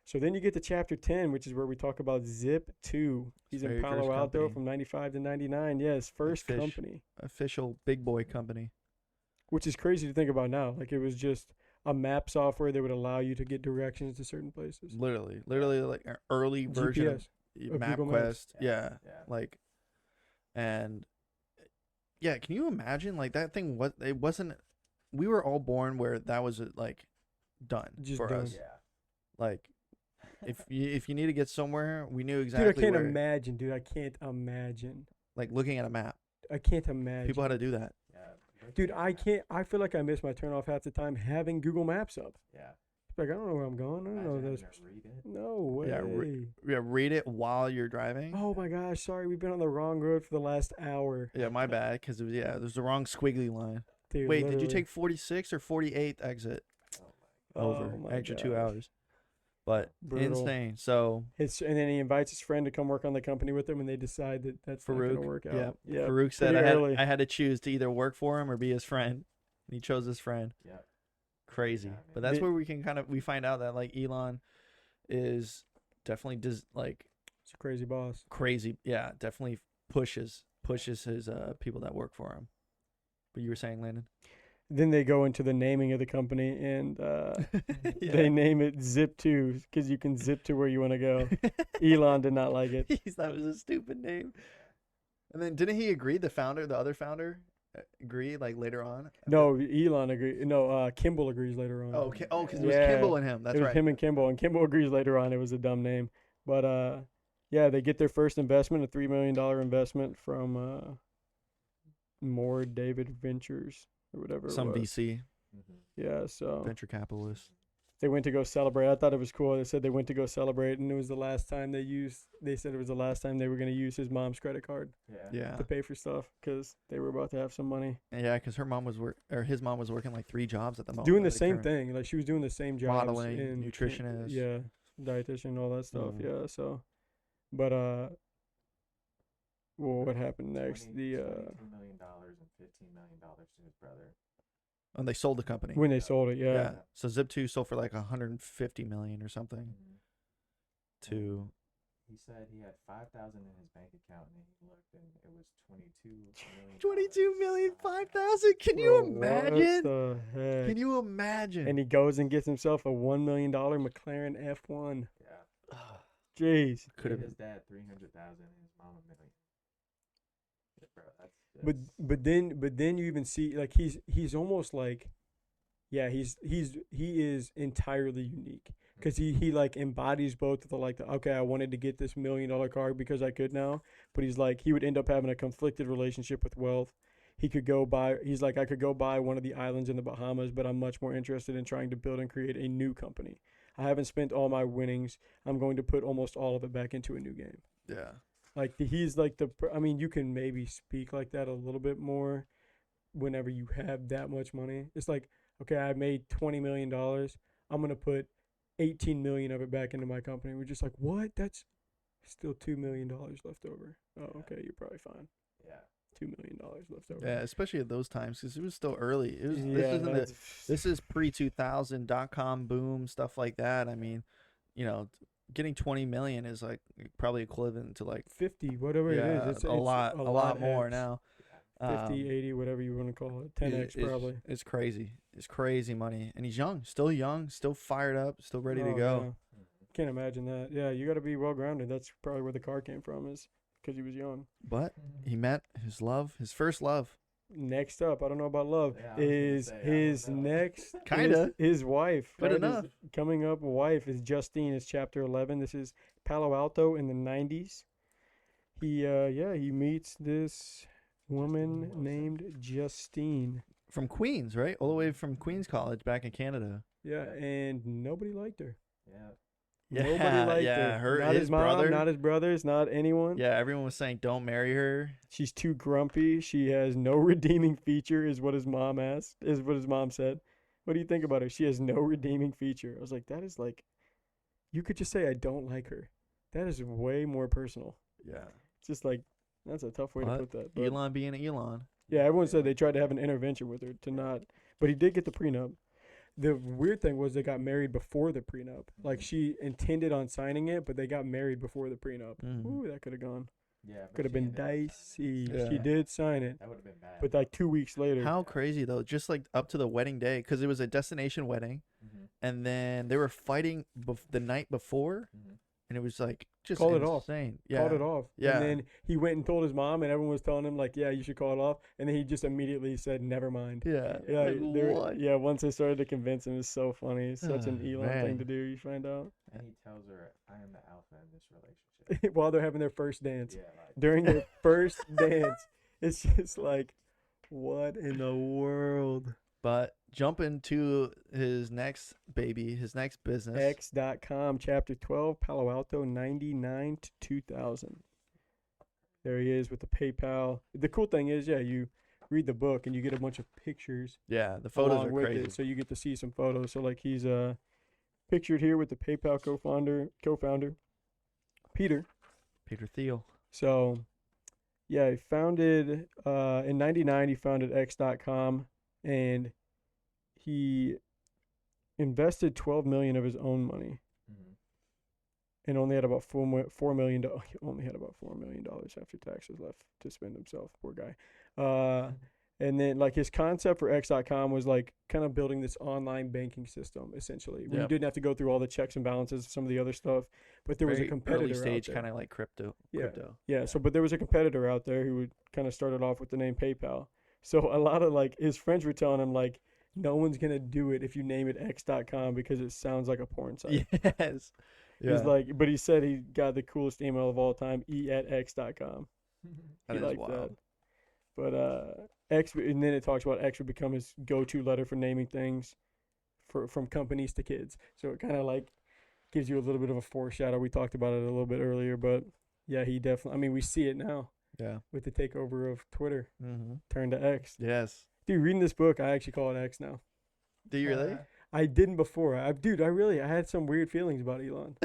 So then you get to chapter 10, which is where we talk about Zip 2. He's in Very first Palo Alto company. from 95 to 99. Yes, first fish. company, Official big boy company. which is crazy to think about now. Like it was just a map software that would allow you to get directions to certain places. Literally like an early version GPS of of Google MapQuest. Maps. Yeah. Yeah. Like, and yeah, can you imagine like that thing? It wasn't. We were all born where that was like done Just for done. us. Yeah. Like, if you need to get somewhere, we knew Dude, I exactly can't where. imagine. Dude, I can't imagine. Like looking at a map, I can't imagine. people had to do that. Yeah. Dude, looking I at- can't. I feel like I miss my turn off half the time having Google Maps up. Yeah. Like I don't know where I'm going. I don't know Imagine this. having to read it. No way. Yeah, read it while you're driving. Oh my gosh, sorry, we've been on the wrong road for the last hour. Yeah, my bad, because it was there's the wrong squiggly line. Dude, Wait, did you literally. take 46 or 48th exit Oh over? Oh my Extra 2 gosh. hours. But Brutal. insane. So And then he invites his friend to come work on the company with him, and they decide that that's not going to Farouk, work yeah, out. Yeah, Farouk said pretty early. I had to choose to either work for him or be his friend, and he chose his friend. Yeah. Crazy. Yeah, But man. that's where we can we find out that like Elon is definitely like It's a crazy boss. crazy. Yeah, definitely pushes his people that work for him. But you were saying, Landon? Then they go into the naming of the company, and Yeah. they name it Zip2 because you can zip to where you want to go. Elon did not like it. He thought it was a stupid name. And then didn't he agree? The other founder, agree like later on? No, Elon agrees. No, Kimball agrees later on. Oh, okay. Oh, because it was Yeah. Kimball and him. That's it was right. him and Kimball agrees later on. It was a dumb name, but yeah, they get their first investment, a $3 million investment from Moore David Ventures or whatever. Some it was. VC, Mhm. Yeah, so venture capitalist. They went to go celebrate. I thought it was cool. They said they went to go celebrate, and it was the last time they said it was the last time they were going to use his mom's credit card Yeah. to pay for stuff because they were about to have some money. Yeah, because his mom was working like 3 jobs at the moment. Doing the like, same current- thing. Like she was doing the same jobs. Modeling, and nutritionist. Yeah, dietitian, all that stuff. Mhm. Yeah. So, but well, what happened next? $22 million and $15 million to his brother. And they sold the company. When they sold it, yeah. So Zip2 sold for like 150 million or something Mhm. to. He said he had 5,000 in his bank account, and he looked, and it was 22 million. 22 million, 5,000. Can Bro, you what imagine? the heck? Can you imagine? And he goes and gets himself a $1 million McLaren F1. Yeah. Jeez. Could have His been. dad 300,000 and his mom $1 million. Yeah, bro, that's But then you even see like he's almost like, yeah, he is entirely unique because he like embodies both the like the okay, I wanted to get this $1 million car because I could now, but he's like he would end up having a conflicted relationship with wealth. He's like I could go buy one of the islands in the Bahamas, but I'm much more interested in trying to build and create a new company. I haven't spent all my winnings. I'm going to put almost all of it back into a new game. Yeah. Like he's like I mean, you can maybe speak like that a little bit more whenever you have that much money. It's like, okay, I made $20 million. I'm gonna put 18 million of it back into my company. We're just like, what? That's still $2 million left over. Oh, okay, you're probably fine. yeah. $2 million left over. Yeah, especially at those times because it was still early. It was. Yeah, This is pre-2000 .com boom stuff like that. I mean, getting 20 million is like probably equivalent to like 50, whatever it is. It's a lot more X. now. 50, 80, whatever you want to call it. 10x probably. It's crazy. It's crazy money, and he's young, still fired up, still ready to Oh, go. yeah. Can't imagine that. Yeah, you got to be well grounded. That's probably where the car came from, is because he was young. But he met his first love. Next up, I don't know about love, Yeah, I was gonna is say, I his don't know. next Kinda. his wife. Good right? enough. His coming up wife is Justine. Is chapter 11. This is Palo Alto in the 90s. He meets this woman Wilson. named Justine. From Queens, right? All the way from Queens College back in Canada. Yeah, and nobody liked her. Yeah. Nobody Yeah, liked yeah, her. her- Not his his mom, brother. not his brothers, not anyone. Yeah, everyone was saying don't marry her. She's too grumpy. She has no redeeming feature, is what his mom said. What do you think about her? She has no redeeming feature. I was like, that is like, you could just say I don't like her. That is way more personal. Yeah. It's just like, that's a tough way to But put that. But Elon being Elon. yeah, everyone said they tried to have an intervention with her to not, but he did get the prenup. The weird thing was they got married before the prenup. Like she intended on signing it, but they got married before the prenup. Mhm. Ooh, that could have gone. Yeah. but Could have she been ended up signing it. dicey. Yeah. She did sign it, That would have been bad. but like 2 weeks later. How crazy though, just like up to the wedding day, because it was a destination wedding, Mhm. and then they were fighting the night before, Mhm. and it was like just Called it off. insane. Yeah. Called it off. Yeah. And then he went and told his mom, and everyone was telling him like, "Yeah, you should call it off." And then he just immediately said, "Never mind." Yeah. Yeah, Like, what? yeah. Once they started to convince him, it's so funny. It's such an Oh, Elon man. thing to do. You find out And he tells her, "I am the alpha in this relationship." while they're having their first dance. Yeah. Like, During their first dance, it's just like, what in the world? But jumping to his next baby, his next business. X.com, chapter 12, Palo Alto, 99 to 2000. There he is with the PayPal. The cool thing is, yeah, you read the book and you get a bunch of pictures Yeah, the photos along are with crazy. it, so you get to see some photos. So like he's pictured here with the PayPal co-founder Peter. Peter Thiel. So yeah, he founded in 99 he founded X.com, and he invested 12 million of his own money mhm. and only had about $4 million. He only had about $4 million after taxes left to spend himself. Poor guy. And then like his concept for X.com was like kind of building this online banking system essentially. Where you Yep. didn't have to go through all the checks and balances of some of the other stuff, but there was a Very competitor early stage, out there. kind of like crypto. Yeah. Crypto. Yeah. So, but there was a competitor out there who would kind of started off with the name PayPal. So a lot of like his friends were telling him like, no one's gonna do it if you name it X.com because it sounds like a porn site. Yes. He's like, but he said he got the coolest email of all time, e@x.com. that He is liked wild. that. But X, and then it talks about X would become his go-to letter for naming things from companies to kids. So it kind of like gives you a little bit of a foreshadow. We talked about it a little bit earlier, but yeah, he definitely. I mean, we see it now Yeah. with the takeover of Twitter, Mm-hmm. turn to X. Yes. Dude, reading this book, I actually call it X now. Do you really? I didn't before. I had some weird feelings about Elon.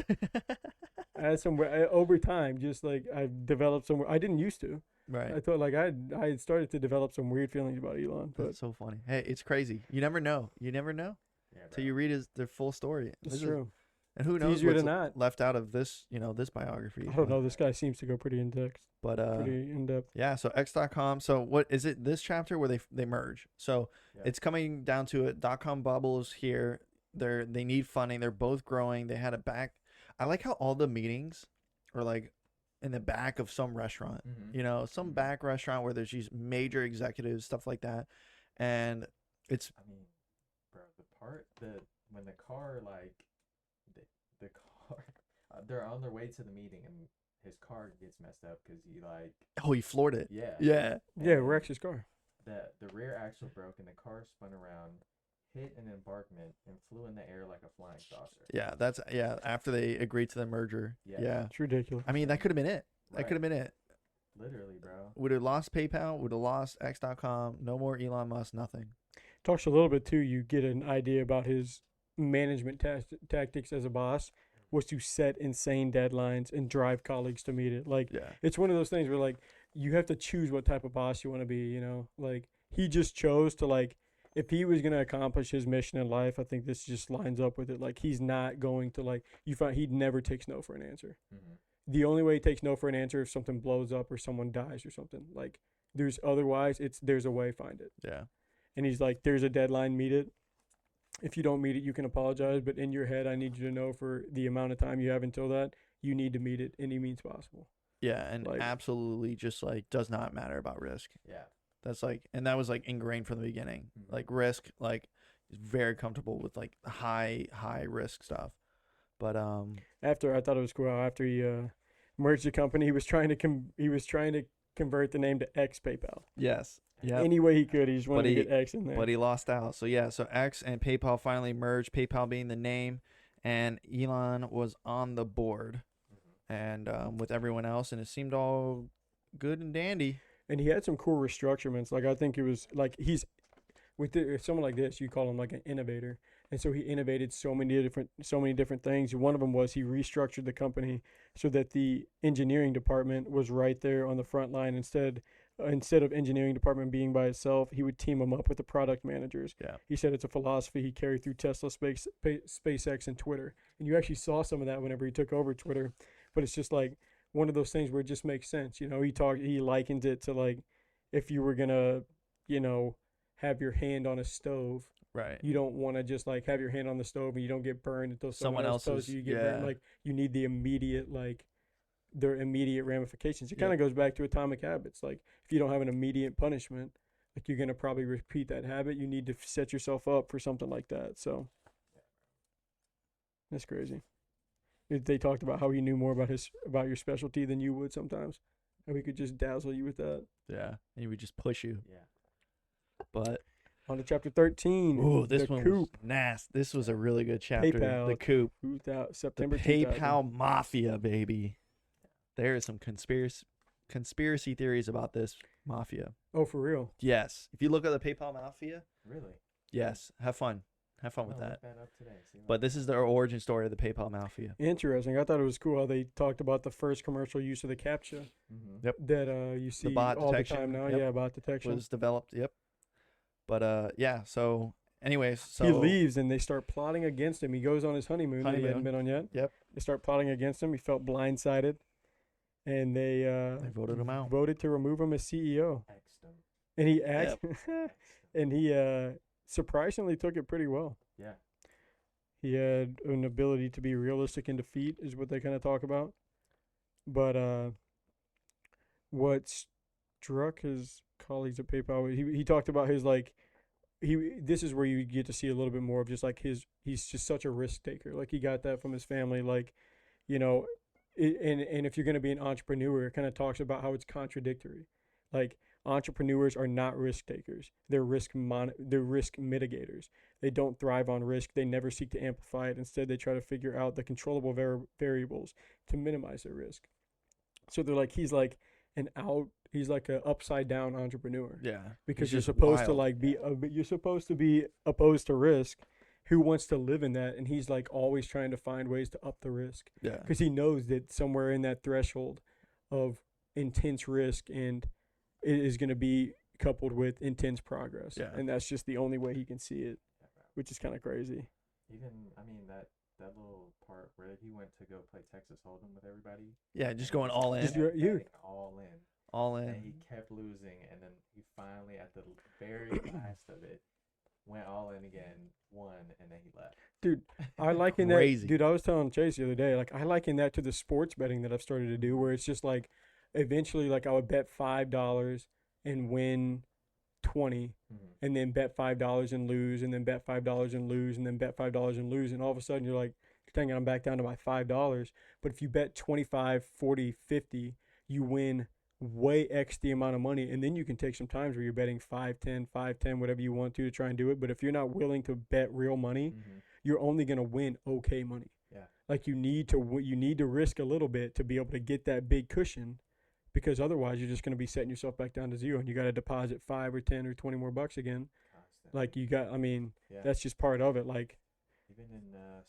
I had some over time, just like I've developed some. I didn't used to. Right. I thought like I had started to develop some weird feelings about Elon, but That's so funny. Hey, it's crazy. You never know. You never know Yeah, till you read their full story. it's This is- true. and who It's knows easier to what's not. left out of this, this biography. I don't know. This guy seems to go pretty in depth. But Pretty in depth. yeah, so X.com. So what is it? This chapter where they merge. So Yeah. it's coming down to it. .com bubbles here. They need funding. They're both growing. They had a back. I like how all the meetings are like in the back of some restaurant. Mhm. Some back restaurant where there's these major executives, stuff like that, and it's I mean, bro, when the car the car they're on their way to the meeting and his car gets messed up because he floored it. yeah Yeah. Yeah, and Rex's car. the rear axle broke and the car spun around, hit an embankment and flew in the air like a flying saucer. Yeah. After they agreed to the merger. Yeah. Yeah. It's ridiculous. I mean, that could have been it. That Right. could have been it. Literally, bro. Would have lost PayPal. Would have lost X.com. No more Elon Musk. Nothing. Talks a little bit too. You get an idea about his management tactics as a boss was to set insane deadlines and drive colleagues to meet it. Like Yeah. it's one of those things where like you have to choose what type of boss you want to be. Like he just chose to like if he was gonna accomplish his mission in life, I think this just lines up with it. Like he's not going to like you find he never takes no for an answer. Mm-hmm. The only way he takes no for an answer if something blows up or someone dies or something. Like there's a way, find it. Yeah. And he's like, there's a deadline, meet it. If you don't meet it, you can apologize. But in your head, I need you to know for the amount of time you have until that, you need to meet it any means possible. Yeah. And Like- absolutely just like does not matter about risk. Yeah. That's like, and that was like ingrained from the beginning. Mhm. Like risk, like is very comfortable with like high risk stuff. But After I thought it was cool. After he merged the company, he was trying to convert the name to X PayPal. yes. Yeah. Any way he could, he just wanted But to get X in there. But he lost out. So yeah, so X and PayPal finally merged, PayPal being the name, and Elon was on the board and with everyone else, and it seemed all good and dandy. And he had some cool restructurements. Like I think it was like he's with someone like this, you call him like an innovator. And so he innovated so many different things. One of them was he restructured the company so that the engineering department was right there on the front line. Instead of engineering department being by itself, he would team them up with the product managers. Yeah. He said it's a philosophy he carried through Tesla, SpaceX, and Twitter. And you actually saw some of that whenever he took over Twitter. But it's just like one of those things where it just makes sense. He likens it to like if you were gonna, have your hand on a stove. Right. You don't want to just like have your hand on the stove and you don't get burned until someone else tells else's- you get burned. yeah. Like you need the immediate their immediate ramifications. It Yep. kind of goes back to Atomic Habits. Like if you don't have an immediate punishment, like you're gonna probably repeat that habit. You need to set yourself up for something like that. So that's crazy. They talked about how he knew more about your specialty than you would sometimes. How he could just dazzle you with that. Yeah. And he would just push you. Yeah. But On to chapter 13. ooh, this the one coup. was nasty. This was a really good chapter. PayPal. The coup. The September 2000. PayPal mafia, baby. There is some conspiracy theories about this mafia. Oh, for real? Yes. If you look at the PayPal mafia, Really? yes, have fun. Have fun with I'll look that. up today. See what- But this is the origin story of the PayPal mafia. Interesting. I thought it was cool how they talked about the first commercial use of the CAPTCHA Mhm. Yep. that you see bot all detection. the time now. Yep. Yeah, bot detection. Was developed. Yep. But yeah. So, anyways, so he leaves and they start plotting against him. He goes on his honeymoon that he hadn't been on yet. Yep. They start plotting against him. He felt blindsided, and they voted him out. Voted to remove him as CEO. X'd 'em. And he and he surprisingly took it pretty well. Yeah. He had an ability to be realistic in defeat, is what they kind of talk about. But what struck his colleagues at PayPal, he talked about his this is where you get to see a little bit more of just like he's just such a risk taker. Like he got that from his family. Like, and if you're going to be an entrepreneur, it kind of talks about how it's contradictory. Like entrepreneurs are not risk takers. They're risk mitigators. They don't thrive on risk. They never seek to amplify it. Instead, they try to figure out the controllable variables to minimize their risk. So they're like, he's like an upside down entrepreneur. Yeah. Because He's you're just supposed to wild. like you're supposed to be opposed to risk. Who wants to live in that? And he's like always trying to find ways to up the risk Yeah. because he knows that somewhere in that threshold of intense risk and it is going to be coupled with intense progress. Yeah. And that's just the only way he can see it, Yeah, bro. which is kind of crazy. Even, I mean, that little part where he went to go play Texas Hold'em with everybody. Yeah. Just and going he all in. kept Just you. betting all in. All And he in. kept losing, and then he finally, at the very last of it, went all in again, won, and then he left. Dude, I liken Crazy. that. Dude, I was telling Chase the other day, like I liken that to the sports betting that I've started to do, where it's just like, eventually, like I would bet $5 and win 20, and then bet $5 and lose, and then bet $5 and lose, and then bet $5 and lose, and all of a sudden you're like, dang it, I'm back down to my $5. But if you bet 25, 40, 50, you win way X the amount of money, and then you can take some times where you're betting 5-10, 5-10, whatever you want to try and do it. But if you're not willing to bet real money, you're only going to win okay money. Yeah. Like you need to risk a little bit to be able to get that big cushion, because otherwise you're just going to be setting yourself back down to zero, and you got to deposit 5 or 10 or 20 more bucks again. Constantly. Like you got, I mean, Yeah. that's just part of it. Like Even in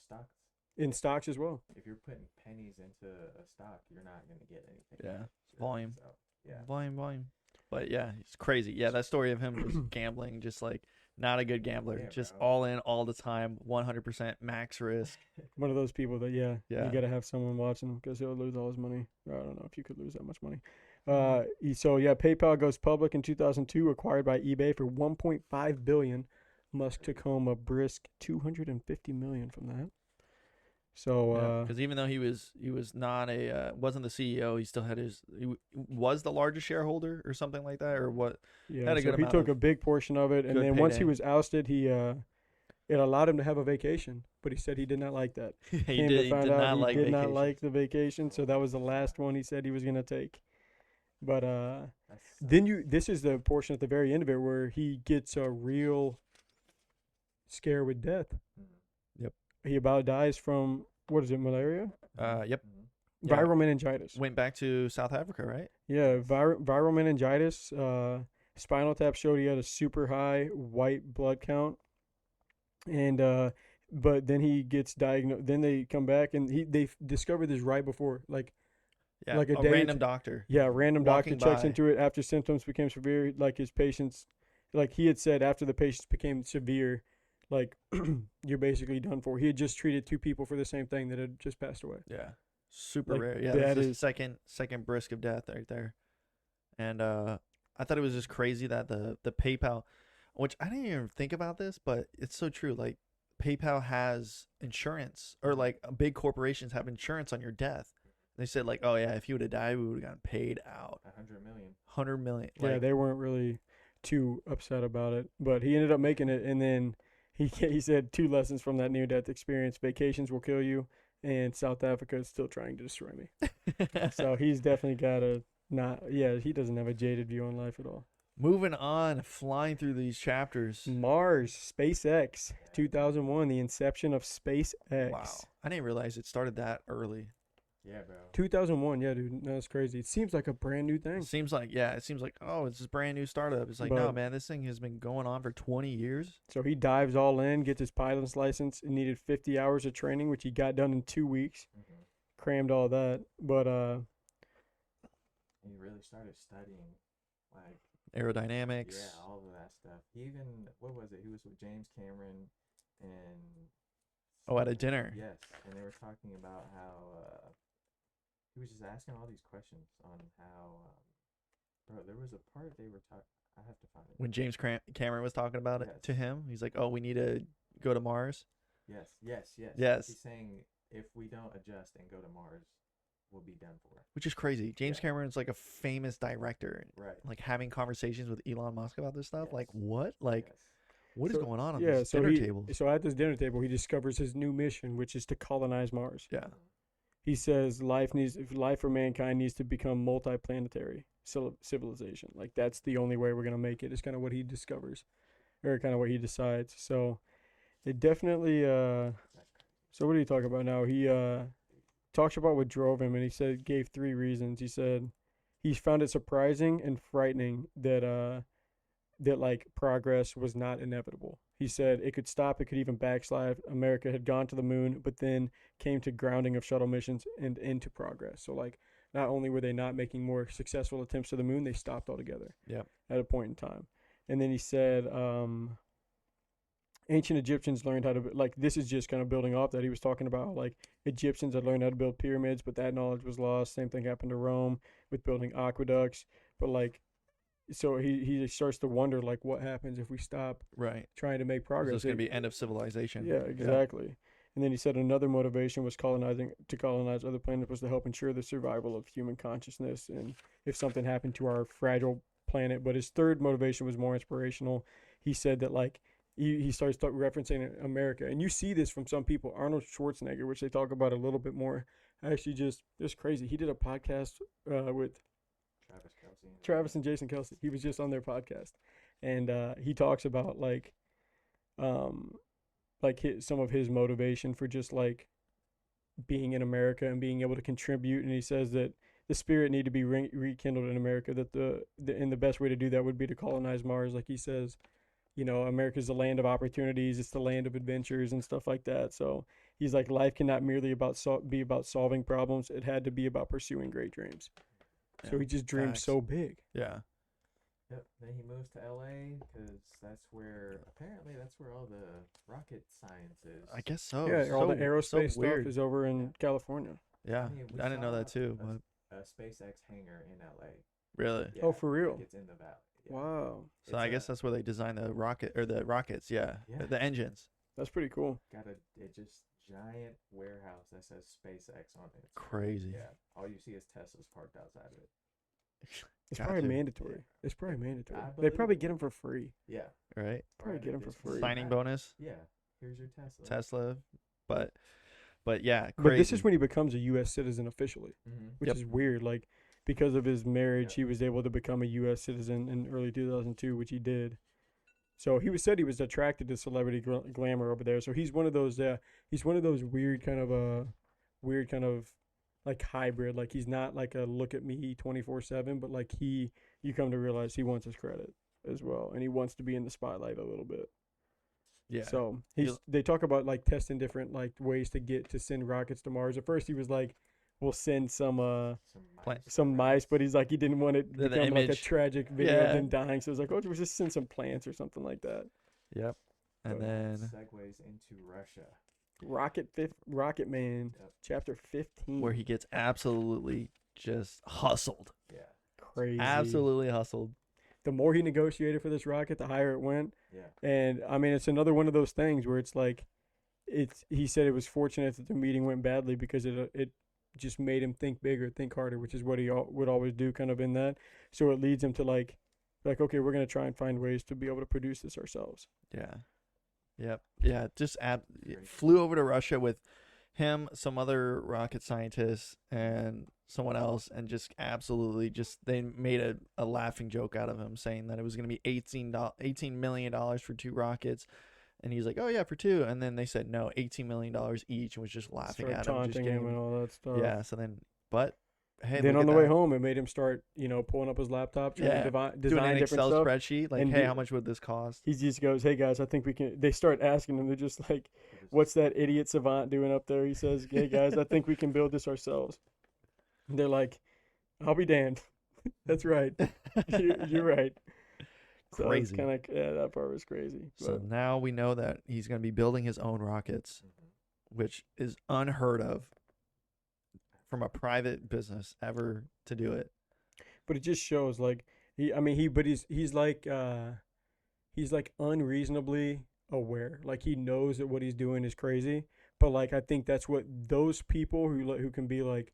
stocks, in stocks as well. if you're putting pennies into a stock, you're not going to get anything. Yeah. So, Volume. So, yeah. Volume. But yeah, it's crazy. Yeah, that story of him just gambling, just like not a good gambler, Yeah, just bro. all in all the time, 100% max risk. One of those people that, Yeah. you got to have someone watching because he'll lose all his money. I don't know if you could lose that much money. PayPal goes public in 2002, acquired by eBay for $1.5 billion. Musk took home a brisk $250 million from that. So, Because even though he was not wasn't the CEO, he still had was the largest shareholder or something like that, or what? had a so good he amount took of a big portion of it, and good then once he payday. was ousted, it allowed him to have a vacation, but he said he did not like that. he Came did, to he find did out not he like did not vacations. like the vacation, so that was the last one he said he was gonna take. But That's then this is the portion at the very end of it where he gets a real scare with death. He about dies from, what is it, malaria? Yep. Mm-hmm. Yeah. Viral meningitis. Went back to South Africa, right? Yeah, viral meningitis. Spinal Tap showed he had a super high white blood count, and but then he gets diagnosed. Then they come back and they discovered this right before, like Yeah. Like a a day or random two- doctor. yeah, random doctor Walking checks by. into it after symptoms became severe. Like his patients, like he had said, after the patients became severe, like you're basically done for. He had just treated 2 people for the same thing that had just passed away. Yeah. Super Like, rare. Yeah, that that's the is- second brisk of death right there. And I thought it was just crazy that the PayPal, which I didn't even think about this, but it's so true. Like PayPal has insurance, or like big corporations have insurance on your death. They said like, oh yeah, if you would have died, we would have gotten paid out 100 million. 100 million. Yeah, Like, they weren't really too upset about it, but he ended up making it, and then he said 2 lessons from that near-death experience: vacations will kill you, and South Africa is still trying to destroy me. So he's definitely got a he doesn't have a jaded view on life at all. moving on, flying through these chapters. Mars, SpaceX, 2001, the inception of SpaceX. Wow, I didn't realize it started that early. Yeah, bro. 2001, yeah, dude, that's crazy. It seems like a brand new thing. It seems like oh, it's this brand new startup. It's like, no, But- man, this thing has been going on for 20 years. So he dives all in, gets his pilot's license, and needed 50 hours of training, which he got done in 2 weeks. Mm-hmm. Crammed all that, but He really started studying, like, Aerodynamics. yeah, all of that stuff. He even, what was it? He was with James Cameron and. Oh, at a dinner. Yes, and they were talking about how he was just asking all these questions on how, bro. There was a part they were talking. I have to find it. When James Cameron was talking about it Yes. to him, he's like, oh, we need to go to Mars. Yes. Yes. He's saying if we don't adjust and go to Mars, we'll be done for. Which is crazy. James Yeah. Cameron's like a famous director. Right. Like having conversations with Elon Musk about this stuff. Yes. Like what? Like Yes. what is So- going on yeah, this so dinner he table? so at this dinner table he discovers his new mission, which is to colonize Mars. Yeah. he says life for mankind needs to become multiplanetary civilization. Like that's the only way we're gonna make it. Is kind of what he discovers, or kind of what he decides. So it definitely. So what do you talk about now? He talks about what drove him, and he said gave 3 reasons. He said he found it surprising and frightening that like progress was not inevitable. He said it could stop, it could even backslide. America had gone to the moon, but then came to grounding of shuttle missions and into progress. So like not only were they not making more successful attempts to the moon, they stopped altogether. Yep. At a point in time. And then he said ancient Egyptians learned how to, like, this is just kind of building off that. He was talking about like Egyptians had learned how to build pyramids, but that knowledge was lost. Same thing happened to Rome with building aqueducts. But like, so he starts to wonder like what happens if we stop Right. trying to make progress. It's going to be end of civilization. Yeah, exactly. And then he said another motivation was colonize other planets was to help ensure the survival of human consciousness, and if something happened to our fragile planet. But his third motivation was more inspirational. He said that like he starts referencing America, and you see this from some people. Arnold Schwarzenegger, which they talk about a little bit more. Actually, it's crazy. He did a podcast with Travis and Jason Kelsey. He was just on their podcast, and he talks about like some of his motivation for just like being in America and being able to contribute. And he says that the spirit need to be rekindled in America. That the best way to do that would be to colonize Mars. Like he says, you know, America's the land of opportunities. It's the land of adventures and stuff like that. So he's like, life cannot merely be about solving problems. It had to be about pursuing great dreams. Yeah. So he just dreams so big. Yeah. Yep. Then he moves to LA because that's where all the rocket science is. I guess so. Yeah, all the So aerospace stuff weird. is over in California. Yeah. mean, we I didn't know saw that too. But A SpaceX hangar in LA. really? Yeah, Oh, for real? like it's in the valley. Yeah. Wow, So I guess that's where they designed the rockets. Yeah. Yeah. The engines. that's pretty cool. got a just giant warehouse that says SpaceX on it. It's Crazy. Yeah. All you see is Teslas parked outside of it. It's Got probably to. mandatory. It's probably mandatory. I They believe probably it. get them for free. Yeah. Right. Probably get them for free. Signing bonus. Yeah. Here's your Tesla. Tesla. But yeah. Crazy. But this is when he becomes a U.S. citizen officially, Mm-hmm. which Yep. is weird. Like because of his marriage, Yep. he was able to become a U.S. citizen in early 2002, which he did. So he said he was attracted to celebrity glamour over there. So he's one of those. He's one of those weird kind of like hybrid. Like he's not like a look at me 24/7, but like you come to realize he wants his credit as well, and he wants to be in the spotlight a little bit. yeah. So He'll- they talk about like testing different like ways to send rockets to Mars. At first he was like, we'll send some mice, but he's like he didn't want it to The become like a image. tragic video Yeah. of him dying. So it's like, oh, we'll just send some plants or something like that. Yep. And then segues into Russia. Rocket Man, Yep. chapter 15. where he gets absolutely just hustled. Yeah. crazy. Absolutely hustled. The more he negotiated for this rocket, the higher it went. Yeah. And I mean, it's another one of those things where it's like, he said it was fortunate that the meeting went badly because it just made him think bigger, think harder, which is what he would always do kind of in that. So it leads him to like, okay, we're going to try and find ways to be able to produce this ourselves. Yeah. Yep. Yeah. Just flew over to Russia with him, some other rocket scientists, and someone else, and just absolutely they made a laughing joke out of him, saying that it was going to be $18 million for 2 rockets. And he's like, oh, yeah, for 2. And then they said, no, $18 million each, and was just laughing Started at him. Just taunting getting him and all that stuff. Yeah. So then, but hey, Then look on at the way that. home, it made him start, pulling up his laptop, trying to doing design an different Excel stuff. spreadsheet, like, and hey, do- how much would this cost? He just goes, hey, guys, I think we can. They start asking him. They're just like, what's that idiot savant doing up there? He says, hey, guys, I think we can build this ourselves. And they're like, I'll be damned. That's right. You're right. So Crazy. Kind of, that part was crazy. So But now we know that he's going to be building his own rockets, which is unheard of from a private business ever to do it. it just shows like he's like unreasonably aware. Like he knows that what he's doing is crazy. But like I think that's what those people who can be like,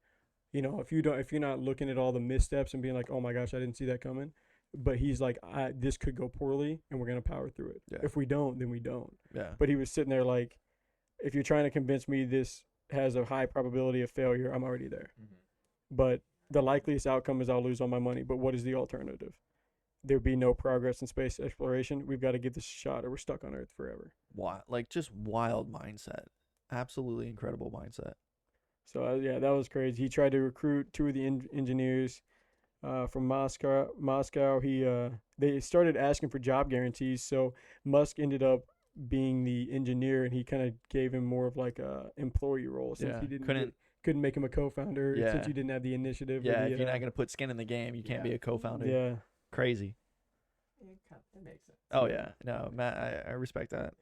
if you're not looking at all the missteps and being like, oh my gosh, I didn't see that coming. But he's like, this could go poorly, and we're gonna power through it. Yeah. If we don't, then we don't. Yeah. But he was sitting there like, if you're trying to convince me this has a high probability of failure, I'm already there. Mhm. But the likeliest outcome is I'll lose all my money. But what is the alternative? There'd be no progress in space exploration. We've got to give this a shot or we're stuck on Earth forever. Like just wild mindset. Absolutely incredible mindset. So yeah, that was crazy. He tried to recruit two of the engineers from Moscow. They started asking for job guarantees. So Musk ended up being the engineer, and he kind of gave him more of like a employee role since Yeah, he couldn't make him a co-founder Yeah. since you didn't have the initiative. Yeah, or the, if you're not gonna put skin in the game, you can't Yeah. be a co-founder. yeah. Crazy. It makes sense. Oh yeah, no, Matt, I respect that.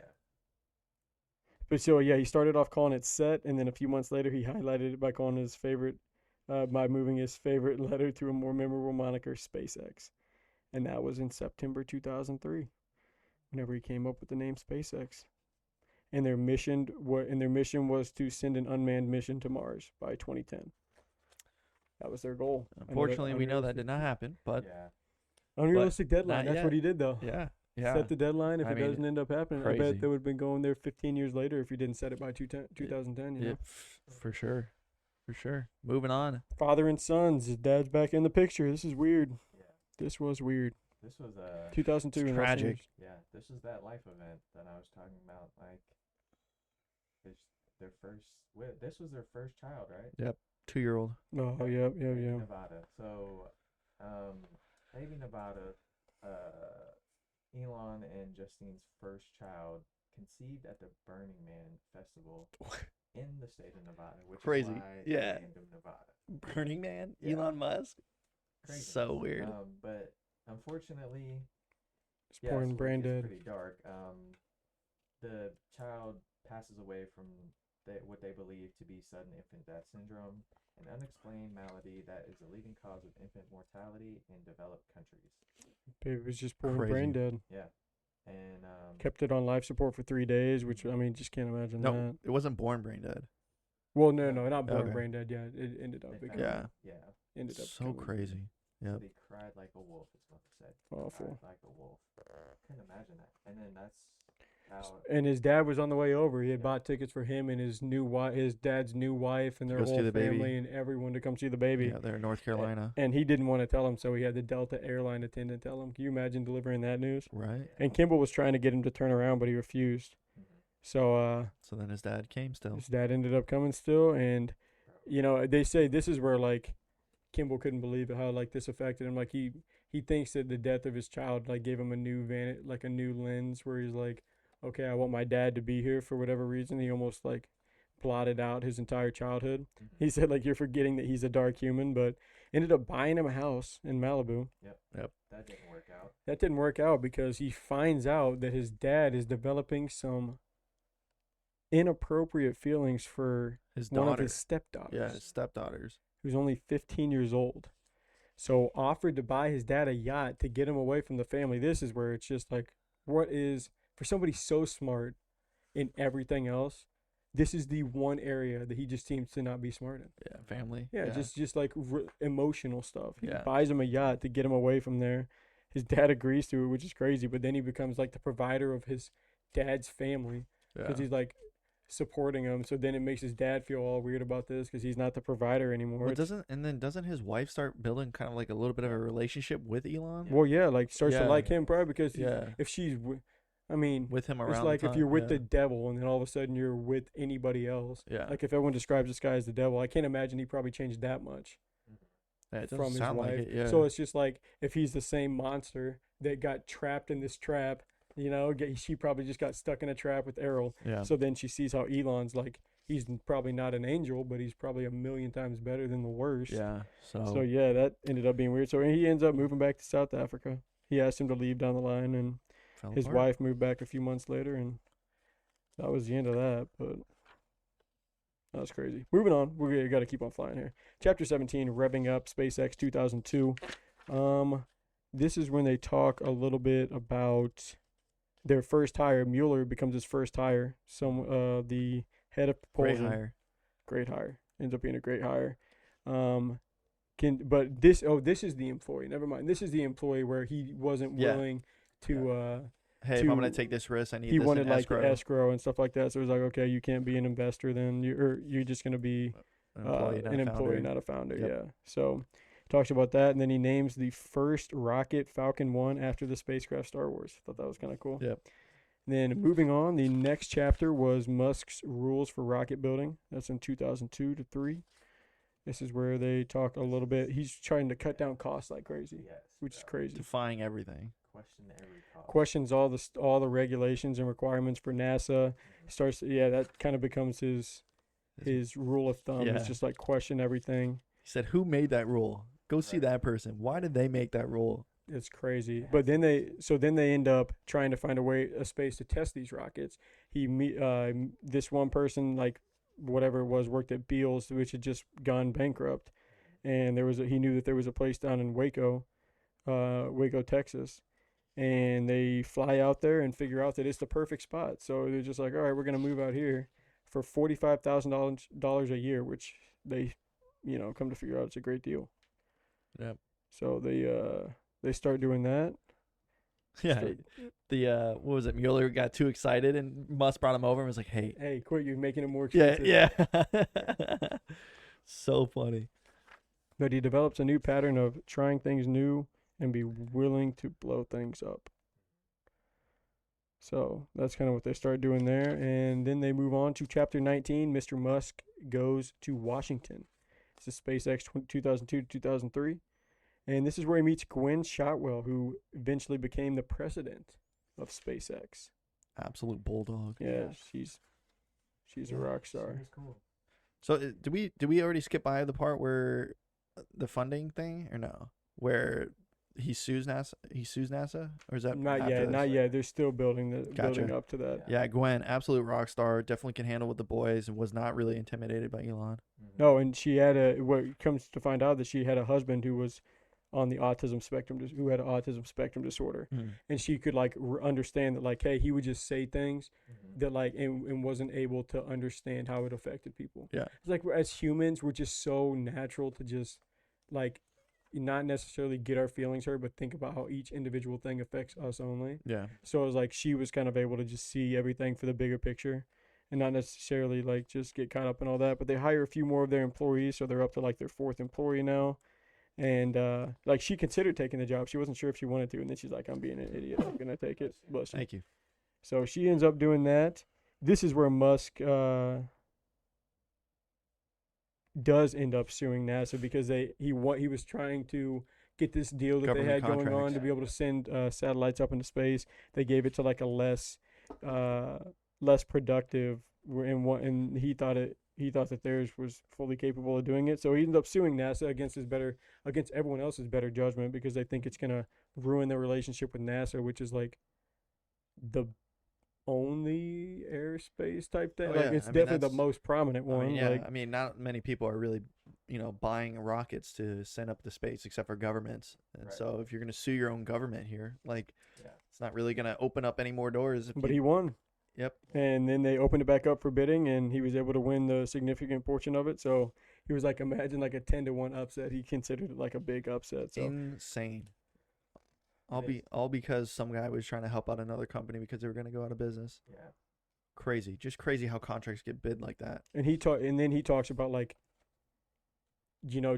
But so yeah, he started off calling it Set, and then a few months later, he highlighted it by calling his favorite, by moving his favorite letter to a more memorable moniker, SpaceX, and that was in September 2003, whenever he came up with the name SpaceX. And their mission was to send an unmanned mission to Mars by 2010. That was their goal. Unfortunately, we know that did not happen, but Yeah. Unrealistic deadline. not That's yet. what he did, though. yeah, yeah. Set the deadline. If I it mean, doesn't end up happening, I crazy. bet they would have been going there 15 years later if he didn't set it by 2010. You know? For sure, for sure. Moving on. Father and sons. His dad's back in the picture. This is weird. Yeah. This was weird. This was 2002. It's in tragic. Los Angeles. yeah. This was that life event that I was talking about. Like, it's their first. This was their first child, right? 2-year-old. Oh, yeah. Nevada. So, maybe Nevada. Elon and Justine's first child conceived at the Burning Man festival in the state of Nevada, which Crazy. is why Yeah. they named him Nevada. Burning Man. Yeah. Elon Musk. Crazy. So weird. But unfortunately, It's pouring brain which is dead. pretty dark. The child passes away from what they believe to be sudden infant death syndrome, an unexplained malady that is the leading cause of infant mortality in developed countries. Baby was just pouring Crazy. brain dead. Yeah, and Kept it on life support for 3 days, which, I mean, just can't imagine No, that. it wasn't born brain dead. Well, no, not born Okay. brain dead. Yeah, it ended up they becoming. found- Yeah. yeah. Ended up So becoming crazy. So Yep. they cried like a wolf, is what they said. Awful. Cried like a wolf. Couldn't imagine that. And then that's how. And his dad was on the way over. He had Yeah. bought tickets for him and his dad's new wife, and their Go see whole the baby. family and everyone to come see the baby. Yeah, they're in North Carolina. And he didn't want to tell him, so he had the Delta airline attendant tell him. Can you imagine delivering that news? Right. And Kimball was trying to get him to turn around, but he refused. Mhm. So So then his dad came still. his dad ended up coming still, and they say this is where like Kimball couldn't believe it, how like this affected him. Like he thinks that the death of his child like gave him a new a new lens where he's like, okay, I want my dad to be here for whatever reason. He almost like blotted out his entire childhood. Mhm. He said like you're forgetting that he's a dark human, but ended up buying him a house in Malibu. That didn't work out. That didn't work out because he finds out that his dad is developing some inappropriate feelings for His one of daughter. his stepdaughters. Yeah, his stepdaughters. Who's only 15 years old. So offered to buy his dad a yacht to get him away from the family. This is where it's just like, what is, for somebody so smart in everything else, this is the one area that he just seems to not be smart in. Yeah, family. Yeah, just like emotional stuff. He Yeah. buys him a yacht to get him away from there. His dad agrees to it, which is crazy. But then he becomes like the provider of his dad's family because Yeah. he's like supporting him. So then it makes his dad feel all weird about this because he's not the provider anymore. Well, It's- doesn't his wife start building kind of like a little bit of a relationship with Elon? Well, yeah, like starts to Yeah. like him probably because Yeah. if she's, I mean, With him around. it's the like if time, you're with yeah. the devil and then all of a sudden you're with anybody else. Yeah. Like if everyone describes this guy as the devil, I can't imagine he probably changed that much Yeah, it doesn't from his sound wife. like it. Yeah. So it's just like if he's the same monster that got trapped in this trap, she probably just got stuck in a trap with Errol. yeah. So then she sees how Elon's like, he's probably not an angel, but he's probably a million times better than the worst. Yeah. So yeah, that ended up being weird. So he ends up moving back to South Africa. He asked him to leave down the line, and fell his apart. wife moved back a few months later, and that was the end of that. But that was crazy. Moving on, we got to keep on flying here. Chapter 17, revving up SpaceX 2002. This is when they talk a little bit about their first hire. Mueller becomes his first hire. The head of Great propulsion. hire. Great hire. Ends up being a great hire. This is the employee. Never mind. This is the employee where he wasn't Yeah. willing to Hey, if I'm gonna take this risk, I need he this wanted in like escrow. the escrow and stuff like that. So it was like, okay, you can't be an investor then. You're just gonna be An employee, not an a employee, founder. not a founder. Yep. Yeah. So he talks about that, and then he names the first rocket Falcon 1 after the spacecraft Star Wars. Thought that was kind of cool. Yep. Then moving on, the next chapter was Musk's rules for rocket building. That's in 2002 to 3. This is where they talk a little bit. He's trying to cut down costs like crazy, Yes. which is crazy. Defying everything. Question every cost. Questions all the regulations and requirements for NASA. Starts that kind of becomes his rule of thumb. Yeah. It's just like question everything. He said, "Who made that rule? Go see Right. that person. Why did they make that rule?" It's crazy. Yeah. But then they end up trying to find a space to test these rockets. This one person, like whatever it was, worked at Beals, which had just gone bankrupt, and he knew that there was a place down in Waco, Texas, and they fly out there and figure out that it's the perfect spot. So they're just like, all right, we're gonna move out here for $45,000 a year, which they, come to figure out it's a great deal. Yep. So they start doing that. Yeah. The what was it? Mueller got too excited, and Musk brought him over and was like, "Hey, Hey, quit! You're making it more yeah, expensive. yeah." So funny. But he develops a new pattern of trying things new and be willing to blow things up. So that's kind of what they start doing there. And then they move on to chapter 19. Mr. Musk goes to Washington. This is SpaceX 2002 to 2003. And this is where he meets Gwen Shotwell, who eventually became the president of SpaceX. Absolute bulldog. Yeah, she's a rock star. She was cool. So did we already skip by the part where the funding thing, or no? Where he sues NASA, or is that Not after yet, this? not yet. They're still building Gotcha. up to that. Yeah, Gwen, absolute rock star, definitely can handle with the boys, and was not really intimidated by Elon. No, and she had what comes to find out that she had a husband who was on the autism spectrum, who had an autism spectrum disorder, and she could like understand that, like, hey, he would just say things that like and wasn't able to understand how it affected people. Yeah. It's like as humans, we're just so natural to just like not necessarily get our feelings hurt, but think about how each individual thing affects us only. Yeah. So it was like she was kind of able to just see everything for the bigger picture and not necessarily like just get caught up in all that. But they hire a few more of their employees, so they're up to like their 4th employee now. And like she considered taking the job. She wasn't sure if she wanted to, and then she's like, I'm being an idiot. I'm gonna take it. Bless you. Thank you. So she ends up doing that. This is where Musk does end up suing NASA because he was trying to get this deal that they had Government going on contracts. to be able to send satellites up into space. They gave it to like a less productive, and he thought that theirs was fully capable of doing it. So he ended up suing NASA against everyone else's better judgment because they think it's gonna ruin their relationship with NASA, which is like the only airspace type thing. Oh, like yeah. it's I mean, definitely the that's- most prominent one. I mean, yeah, Like I mean, not many people are really, buying rockets to send up to space except for governments. And Right. so if you're gonna sue your own government here, like, Yeah. it's not really gonna open up any more doors. but he won. Yep. And then they opened it back up for bidding, and he was able to win the significant portion of it. So he was like, imagine like a 10-1 upset. He considered it like a big upset. So Insane. It All because some guy was trying to help out another company because they were gonna go out of business. Yeah. Crazy, just crazy how contracts get bid like that. and then he talks about like,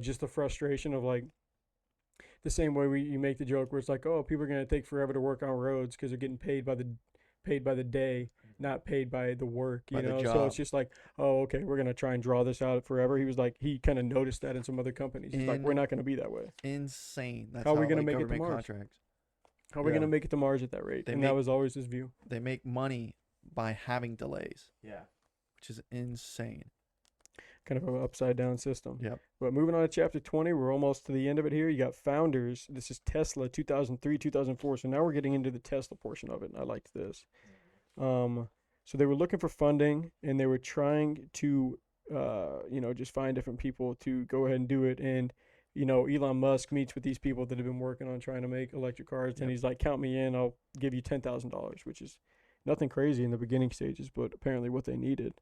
just the frustration of like the same way you make the joke where it's like, oh, people are gonna take forever to work on roads because they're getting paid by the day, not paid by the work. By the So job. it's just like, oh, okay, we're gonna try and draw this out forever. He was like, he kind of noticed that in some other companies. He's like, we're not gonna be that way. Insane. That's How are we gonna like, make it to government Mars? contracts. How are we Yeah. gonna make it to Mars at that rate? They And that make- was always his view. They make money by having delays, Yeah. which is insane. Kind of an upside down system. Yep. But moving on to chapter 20, we're almost to the end of it here. You got founders. This is Tesla 2003, 2004. So now we're getting into the Tesla portion of it. And I liked this. So they were looking for funding and they were trying to, just find different people to go ahead and do it. And, Elon Musk meets with these people that have been working on trying to make electric cars. And Yep. he's like, count me in. I'll give you $10,000, which is nothing crazy in the beginning stages, but apparently what they needed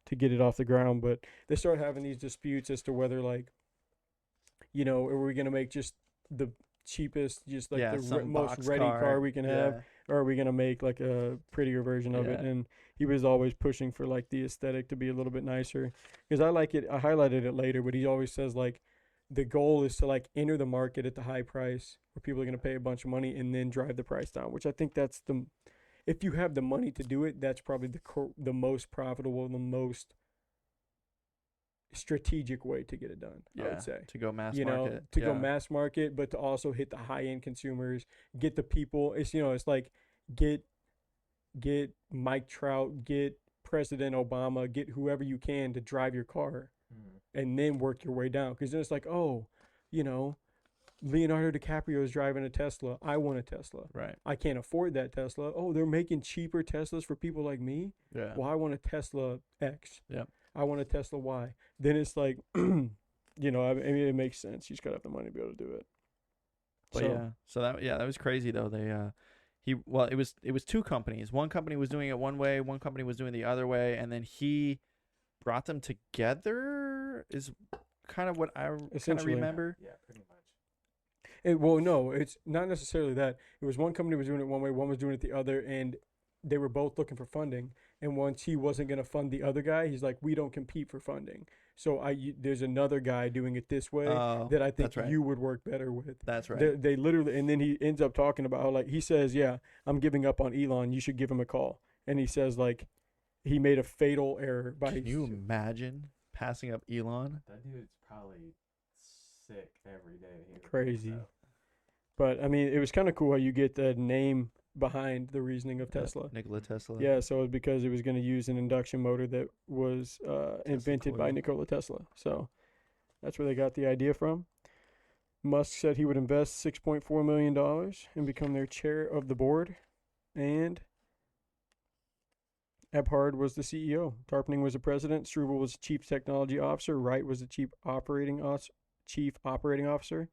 to get it off the ground. But they start having these disputes as to whether, like, are we going to make just the cheapest, just like Yeah, the some most box ready car we can have? Yeah. or are we gonna make like a prettier version of it? Yeah. And he was always pushing for like the aesthetic to be a little bit nicer. Because I like it. I highlighted it later, but he always says like the goal is to like enter the market at the high price where people are gonna pay a bunch of money and then drive the price down. Which I think that's the if you have the money to do it, that's probably the most profitable, the most strategic way to get it done. I would say to go mass you know, market. to go mass market, but to also hit the high end consumers, get the people. It's it's like get Mike Trout, get President Obama, get whoever you can to drive your car, and then work your way down. Because then it's like, oh, Leonardo DiCaprio is driving a Tesla. I want a Tesla. Right. I can't afford that Tesla. Oh, they're making cheaper Teslas for people like me. Yeah. Well, I want a Tesla X. Yep. I want a Tesla Y. Then it's like, I mean, it makes sense. You just gotta have the money to be able to do it. But so that was crazy though. It was two companies. One company was doing it one way, one company was doing the other way, and then he brought them together. Is kind of what I kind of Essentially. remember. Yeah, pretty much. Well, no, it's not necessarily that. It was one company was doing it one way, one was doing it the other, and they were both looking for funding. And once he wasn't going to fund the other guy, he's like, we don't compete for funding. So there's another guy doing it this way that I think that's right. you would work better with. That's right. They literally, and then he ends up talking about how, like, he says, yeah, I'm giving up on Elon. You should give him a call. And he says, like, he made a fatal error by. Can you imagine passing up Elon? That dude's probably sick every day. Crazy. But, I mean, it was kind of cool how you get the name behind the reasoning of Tesla. Nikola Tesla. Yeah, so it was because it was going to use an induction motor that was invented by coil. Nikola Tesla. So that's where they got the idea from. Musk said he would invest $6.4 million and become their chair of the board. And Ebhard was the CEO. Tarpening was the president. Struble was the chief technology officer. Wright was the chief operating officer.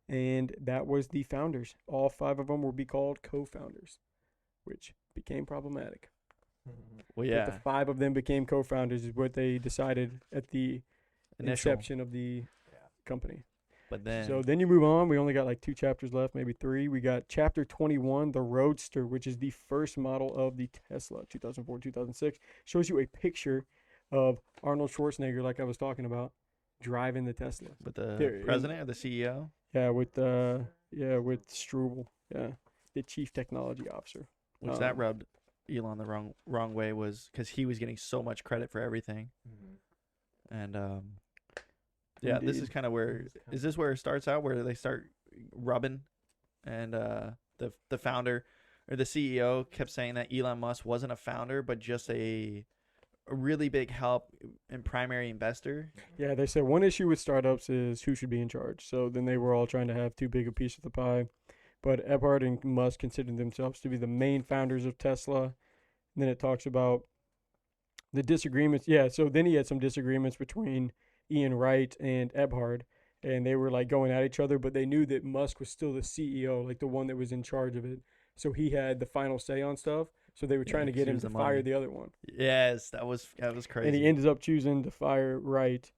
And that was the founders. All five of them will be called co-founders, which became problematic. Well, yeah. But the five of them became co-founders is what they decided at the Initial. inception of the company. But then. So then you move on. We only got like 2 chapters left, maybe 3. We got chapter 21, the Roadster, which is the first model of the Tesla, 2004-2006. Shows you a picture of Arnold Schwarzenegger, like I was talking about, driving the Tesla. With the president or the CEO? Yeah, with Struble. Yeah, the chief technology officer. Which that rubbed Elon the wrong way, was because he was getting so much credit for everything. And yeah, Indeed. this is kind of where is this where it starts out, where they start rubbing, and the founder or the CEO kept saying that Elon Musk wasn't a founder but just a really big help and primary investor. Yeah, they said one issue with startups is who should be in charge. So then they were all trying to have too big a piece of the pie. But Ebhard and Musk considered themselves to be the main founders of Tesla. And then it talks about the disagreements. Yeah, so then he had some disagreements between Ian Wright and Ebhard. And they were like going at each other, but they knew that Musk was still the CEO, like the one that was in charge of it. So he had the final say on stuff. So they were trying to get him to fire the other one. Yes, that was crazy. And he ended up choosing to fire Wright.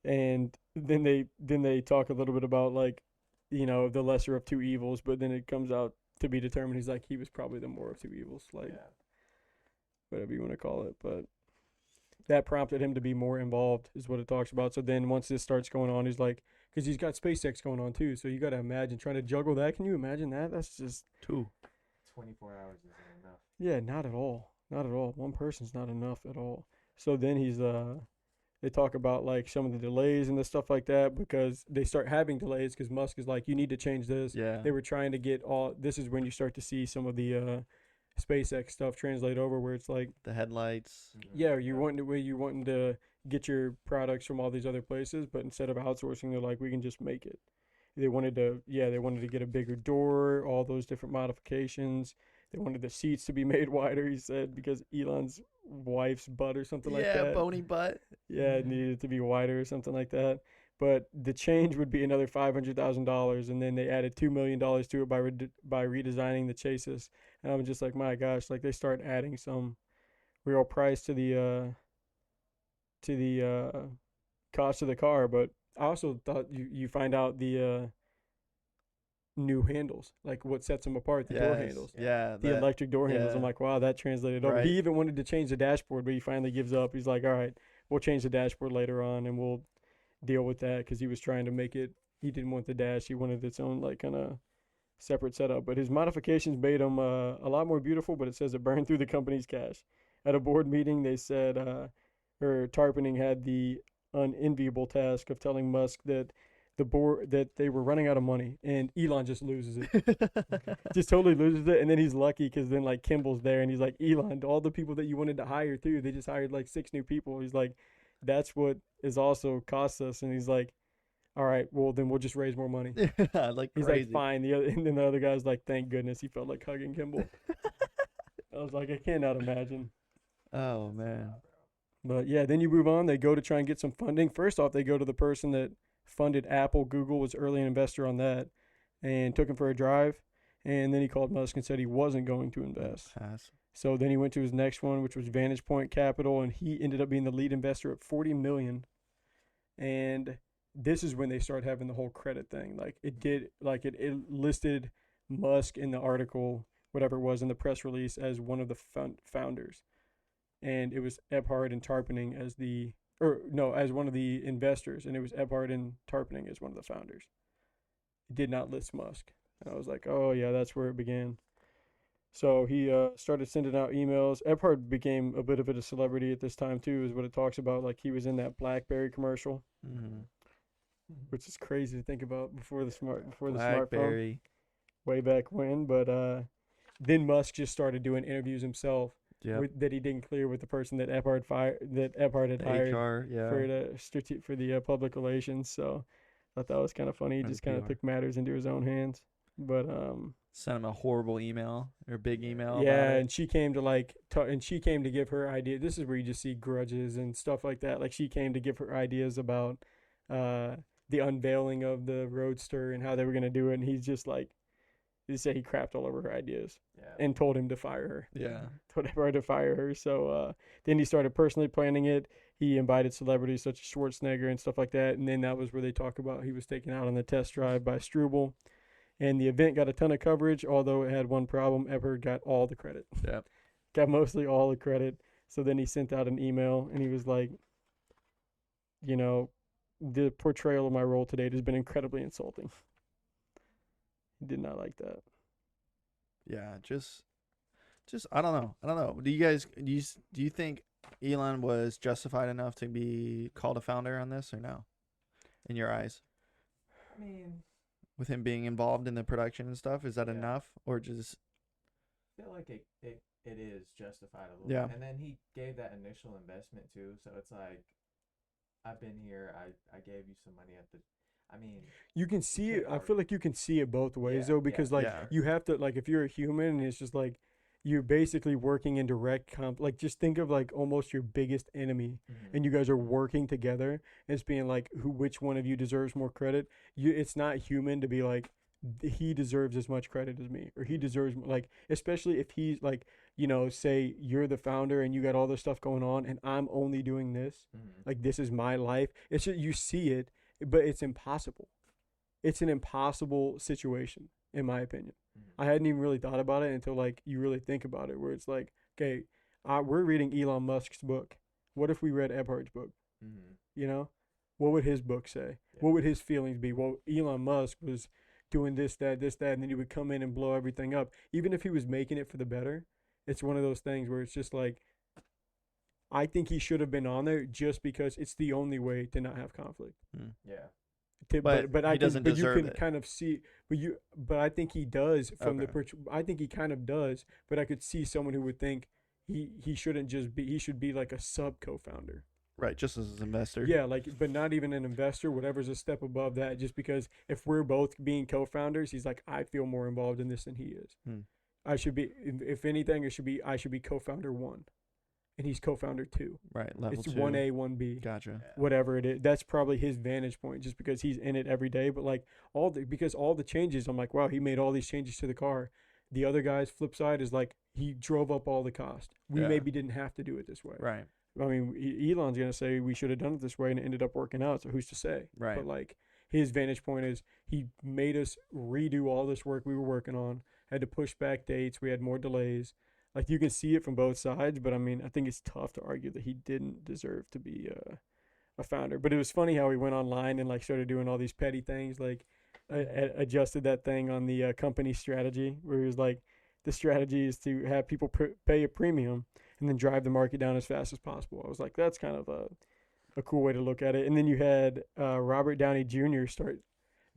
And then they talk a little bit about like, the lesser of two evils, but then it comes out to be determined he's like he was probably the more of two evils, like whatever you want to call it. But that prompted him to be more involved is what it talks about. So then once this starts going on, he's like, because he's got SpaceX going on too. So you got to imagine trying to juggle that. Can you imagine that? That's just 24 hours isn't enough. Yeah, not at all. Not at all. One person's not enough at all. So then they talk about like some of the delays and the stuff like that, because they start having delays because Musk is like, you need to change this. Yeah. They were trying to get this is when you start to see some of the SpaceX stuff translate over, where it's like the headlights. Yeah, you're wanting to get your products from all these other places, but instead of outsourcing, they're like, we can just make it. They wanted to get a bigger door, all those different modifications. They wanted the seats to be made wider, he said, because Elon's wife's butt or something like that. Yeah, bony butt. Yeah, it needed to be wider or something like that. But the change would be another $500,000, and then they added $2 million to it by redesigning the chassis. And I'm just like, my gosh, like they start adding some real price to the cost of the car. But I also thought you find out the new handles, like what sets them apart, the door handles, Yeah. the electric door handles. I'm yeah. like, wow, that translated over. Right. He even wanted to change the dashboard, but he finally gives up. He's like, all right, we'll change the dashboard later on, and we'll deal with that, because he was trying to make it. He didn't want the dash. He wanted its own like kind of separate setup. But his modifications made him a lot more beautiful. But it says it burned through the company's cash. At a board meeting, they said, Tarpening had the unenviable task of telling Musk that they were running out of money, and Elon just loses it. Just totally loses it. And then he's lucky, because then like Kimball's there, and he's like, Elon, all the people that you wanted to hire too, they just hired like 6 new people. He's like, that's what is also cost us. And he's like, all right, well then we'll just raise more money. Like He's crazy. like, fine. And then the other guy's like, thank goodness. He felt like hugging Kimball. I was like, I cannot imagine. Oh man. But yeah, then you move on. They go to try and get some funding. First off, they go to the person that funded Apple. Google was early an investor on that, and took him for a drive. And then he called Musk and said he wasn't going to invest. Pass. So then he went to his next one, which was Vantage Point Capital, and he ended up being the lead investor at $40 million. And this is when they started having the whole credit thing. Like it listed Musk in the article, whatever it was in the press release, as one of the founders. And it was Ebhard and Tarpening as one of the investors, and it was Ebhard and Tarpening as one of the founders. It did not list Musk. And I was like, oh yeah, that's where it began. So he started sending out emails. Ebhard became a bit of a celebrity at this time too, is what it talks about. Like he was in that BlackBerry commercial, which is crazy to think about before the smartphone, BlackBerry. way back when. But then Musk just started doing interviews himself. Yeah. That he didn't clear with the person that Ebhard had hired HR, yeah. for the public relations. So I thought that was kind of funny. He And just kind of PR. took matters into his own hands. But Sent him a horrible email or big email. yeah, about it. and she came to give her idea. This is where you just see grudges and stuff like that. Like she came to give her ideas about the unveiling of the Roadster and how they were gonna do it, and he's just like, he said he crapped all over her ideas and told him to fire her. Yeah. Told everyone to fire her. So then he started personally planning it. He invited celebrities such as Schwarzenegger and stuff like that. And then that was where they talk about he was taken out on the test drive by Struble. And the event got a ton of coverage, although it had one problem. Ebhard got all the credit. Yeah. Got mostly all the credit. So then he sent out an email, and he was like, the portrayal of my role today has been incredibly insulting. He did not like that. Yeah, just I don't know. Do you think Elon was justified enough to be called a founder on this or no? In your eyes? I mean, With him being involved in the production and stuff, is that Yeah. enough or just I feel like it is justified a little Yeah. bit. And then he gave that initial investment too, so it's like, I've been here, I gave you some money You can see it. I hard. feel like you can see it both ways Yeah, though, because like yeah. you have to, like, if you're a human, it's just like you're basically working in direct like just think of like almost your biggest enemy, and you guys are working together. And it's being like, which one of you deserves more credit? It's not human to be like, he deserves as much credit as me, or he deserves like, especially if he's like, say you're the founder and you got all this stuff going on, and I'm only doing this. Like this is my life. It's just, you see it, but it's impossible. It's an impossible situation, in my opinion. I hadn't even really thought about it until like you really think about it, where it's like, okay, we're reading Elon Musk's book. What if we read Ebhard's book? What would his book say? Yeah. What would his feelings be? Well, Elon Musk was doing this, that, and then he would come in and blow everything up. Even if he was making it for the better, it's one of those things where it's just like, I think he should have been on there just because it's the only way to not have conflict. Yeah. But he doesn't deserve you can it. kind of see, but I think he does from Okay. I think he kind of does, but I could see someone who would think he shouldn't just be, he should be like a sub co-founder. right, just as an investor? Yeah, like, but not even an investor, whatever's a step above that, just because if we're both being co-founders, he's like, I feel more involved in this than he is. I should be, if anything, I should be co-founder 1. And he's co-founder 2. Right, level It's 2. 1A, 1B. Gotcha. Whatever it is. That's probably his vantage point, just because he's in it every day. But like because all the changes, I'm like, wow, he made all these changes to the car. The other guy's flip side is like, he drove up all the cost. We Yeah. maybe didn't have to do it this way. Right. I mean, Elon's going to say we should have done it this way, and it ended up working out. So who's to say? Right. But like, his vantage point is he made us redo all this work we were working on, had to push back dates, we had more delays. Like you can see it from both sides, but I mean, I think it's tough to argue that he didn't deserve to be a founder. But it was funny how he went online and like started doing all these petty things, like adjusted that thing on the company strategy where he was like, the strategy is to have people pay a premium and then drive the market down as fast as possible. I was like, that's kind of a cool way to look at it. And then you had Robert Downey Jr. start.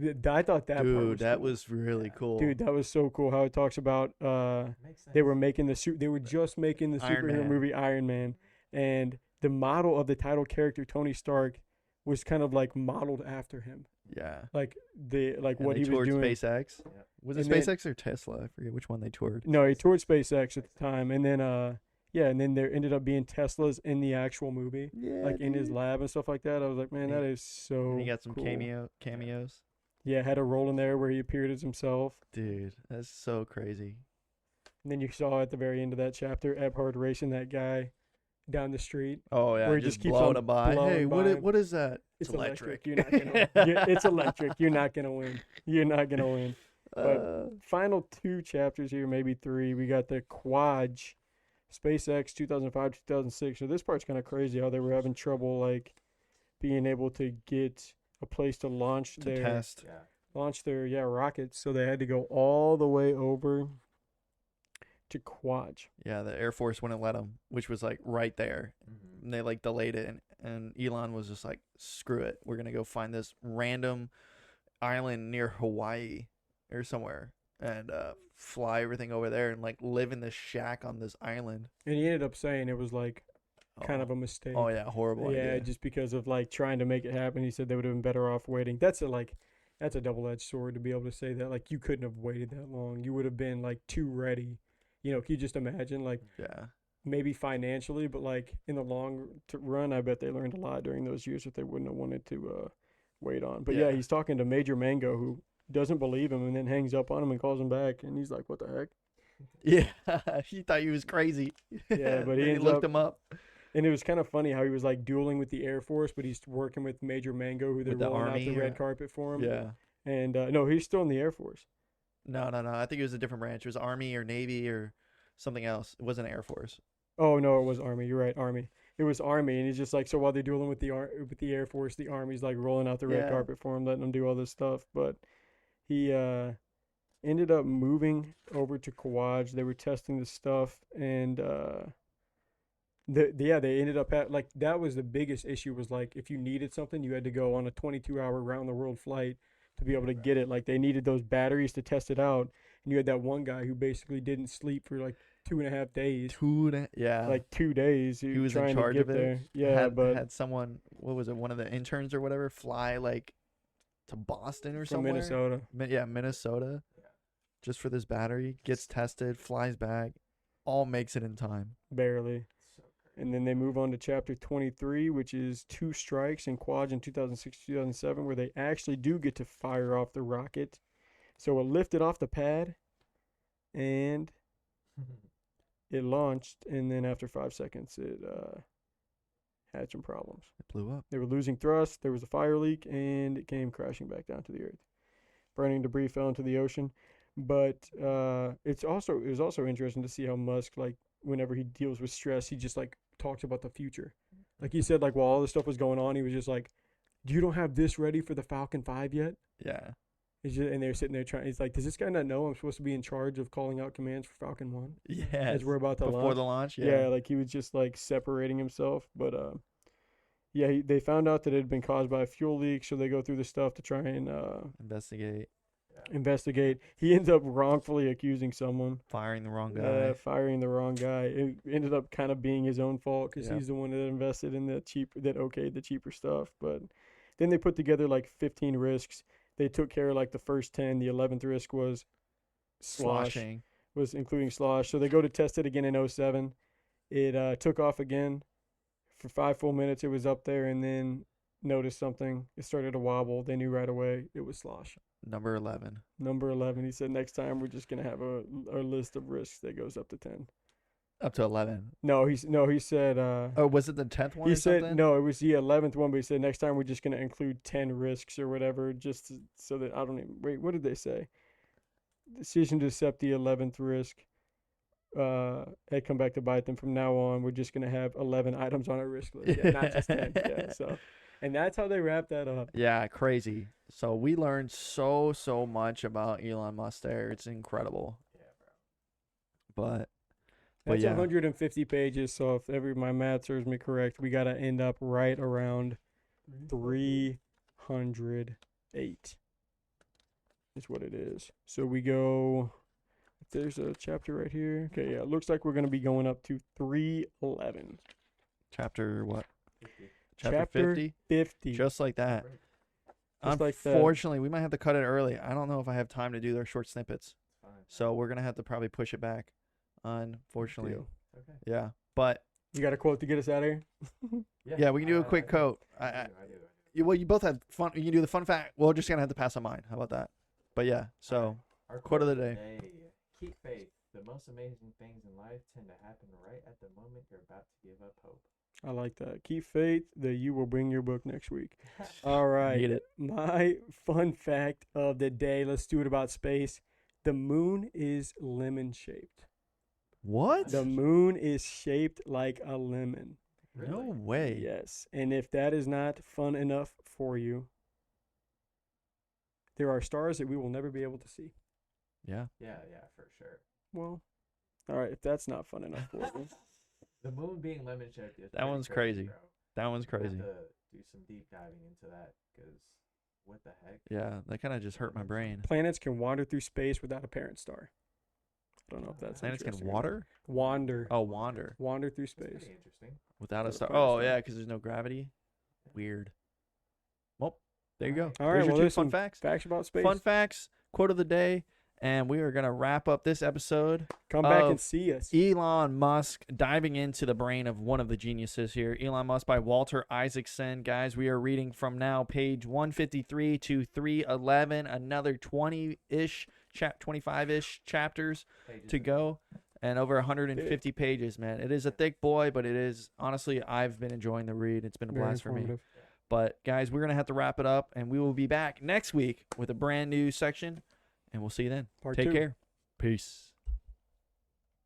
I thought that part Dude, was that cool. was really cool. Dude, that was so cool how it talks about Makes sense. they were making the suit. They were just making the Iron superhero Man. movie Iron Man, and the model of the title character Tony Stark was kind of like modeled after him, Yeah. like And what they he was toured doing. SpaceX. Yeah. Was it And then- SpaceX or Tesla? I forget which one they toured. No, he toured SpaceX at the time, and then and then there ended up being Teslas in the actual movie, Yeah. like in his dude. lab and stuff like that. I was like, man, that is so. And he got some cool. cameos. Yeah, had a role in there where he appeared as himself. Dude, that's so crazy. And then you saw at the very end of that chapter, Ephard racing that guy down the street. Oh yeah, Where he just just keeps blowing on him by. blowing Hey, by. what is that? It's electric. You're electric. not gonna. It's electric. You're not gonna win. You're not gonna win. Uh, Final 2 chapters here, maybe 3. We got the Quaj, SpaceX 2005 2006. So this part's kind of crazy how they were having trouble like being able to get a place to launch to test. Yeah. Rockets. So they had to go all the way over to Quaj. Yeah, the Air Force wouldn't let them, which was like right there. Mm-hmm. And they like delayed it, and Elon was just like, "Screw it, we're gonna go find this random island near Hawaii or somewhere, and fly everything over there, and like live in this shack on this island." And he ended up saying it was like kind Oh. of a mistake. Oh yeah, horrible Yeah, idea. just because of like trying to make it happen. He said they would have been better off waiting. That's a double-edged sword to be able to say that. Like you couldn't have waited that long. You would have been like too ready. You know, can you just imagine like Yeah. maybe financially, but like in the long run, I bet they learned a lot during those years that they wouldn't have wanted to wait on. But yeah, Yeah. he's talking to Major Mango who doesn't believe him and then hangs up on him and calls him back. And he's like, what the heck? Yeah, he thought he was crazy. Yeah, but he Then ends looked up- him up And it was kind of funny how he was like dueling with the Air Force, but he's working with Major Mango, who they're With the rolling out Army, the red yeah. carpet for him. Yeah. And no, he's still in the Air Force. No. I think it was a different branch. It was Army or Navy or something else. It wasn't Air Force. Oh no, it was Army. You're right, Army. It was Army, and he's just like, so while they're dueling with the Air Force, the Army's like rolling out the red Yeah. carpet for him, letting him do all this stuff. But he ended up moving over to Kawaj. They were testing the stuff, and they ended up like that was the biggest issue. Was like if you needed something, you had to go on a 22-hour round the world flight to be able to get it. Like they needed those batteries to test it out, and you had that one guy who basically didn't sleep for like 2.5 days. Yeah. Like 2 days. he was trying in charge to get of it. there. Yeah, but had someone, what was it, one of the interns or whatever, fly like to Boston or from somewhere. Minnesota. Yeah, Minnesota. Yeah. Just for this battery, gets tested, flies back, all makes it in time. Barely. So crazy. And then they move on to chapter 23, which is 2 strikes in Quad in 2006-2007, where they actually do get to fire off the rocket. So it lifted off the pad, and it launched, and then after 5 seconds, it had some problems. It blew up. They were losing thrust, there was a fire leak, and it came crashing back down to the earth. Burning debris fell into the ocean. But it was also interesting to see how Musk, like, whenever he deals with stress, he just like talks about the future. Like he said, like while all this stuff was going on, he was just like, "You don't have this ready for the Falcon 5 yet?" Yeah. And they're sitting there trying. He's like, "Does this guy not know I'm supposed to be in charge of calling out commands for Falcon 1 Yeah. as we're about to Before launch?" the launch. Yeah, like he was just like separating himself. But yeah, they found out that it had been caused by a fuel leak, so they go through the stuff to try and Investigate. investigate. He ends up wrongfully accusing someone. Firing the wrong guy. Firing the wrong guy. It ended up kind of being his own fault because Yeah. he's the one that invested in that okayed the cheaper stuff. But then they put together like 15 risks. They took care of like the first 10. The 11th risk was Sloshing. was including slosh. So they go to test it again in 07. It took off again for 5 full minutes. It was up there and then noticed something. It started to wobble. They knew right away it was slosh. Number 11. Number 11. He said next time we're just gonna have a list of risks that goes up to 10. Up to 11. No, he said Oh, was it the 10th one he or said something? no, it was the 11th one, but he said next time we're just gonna include 10 risks or whatever, so that I don't even wait. What did they say? Decision to accept the 11th risk. Had come back to bite them. From now on, we're just gonna have 11 items on our risk list, not just 10. Yeah, so, and that's how they wrap that up. Yeah, crazy. So we learned so much about Elon Musk there. It's incredible. Yeah, bro. But That's yeah. 150 pages. So if my math serves me correct, we gotta end up right around 308. Is what it is. So we go. There's a chapter right here. Okay, yeah, it looks like we're gonna be going up to 311. Chapter what? 50. Chapter 50? 50. Just like that. Just like that. Unfortunately, we might have to cut it early. I don't know if I have time to do their short snippets. Fine. So we're going to have to probably push it back. Unfortunately. Deal. Okay. Yeah. But You got a quote to get us out of here? yeah, we can do a quick quote. I do. Well, you both have fun. You can do the fun fact. Well, we're just going to have to pass on mine. How about that? But yeah. So Our quote of the day. Keep faith. The most amazing things in life tend to happen right at the moment you're about to give up hope. I like that. Keep faith that you will bring your book next week. All right. Need it. My fun fact of the day. Let's do it about space. The moon is lemon shaped. What? The moon is shaped like a lemon. Really? No way. Yes. And if that is not fun enough for you, there are stars that we will never be able to see. Yeah. Yeah, for sure. Well, all right. If that's not fun enough for you. The moon being lemon shaped is That one's crazy. bro. That one's We'll have crazy. to do some deep diving into that because what the heck? Yeah. That kind of just hurt my brain. Planets can wander through space without a parent star. I don't know if that's Planets can interesting or not. water? Wander. Oh, wander. Wander through That's space. pretty interesting. Without a Without a star. fire Oh, star. yeah, because there's no gravity. Weird. Well, there you go. All right, There's your well, two there's fun some facts. Facts about space. Fun facts, quote of the day, and we are going to wrap up this episode. Come back of and see us. Elon Musk diving into the brain of one of the geniuses here. Elon Musk by Walter Isaacson. Guys, we are reading from now page 153 to 311, another 20-ish, 25-ish chapters Pages to in go, and over 150 pages, man. It is a thick boy, but it is, honestly, I've been enjoying the read. It's been a Very blast for me. informative. But, guys, we're going to have to wrap it up, and we will be back next week with a brand new section, and we'll see you then. Part Take 2. care. Peace.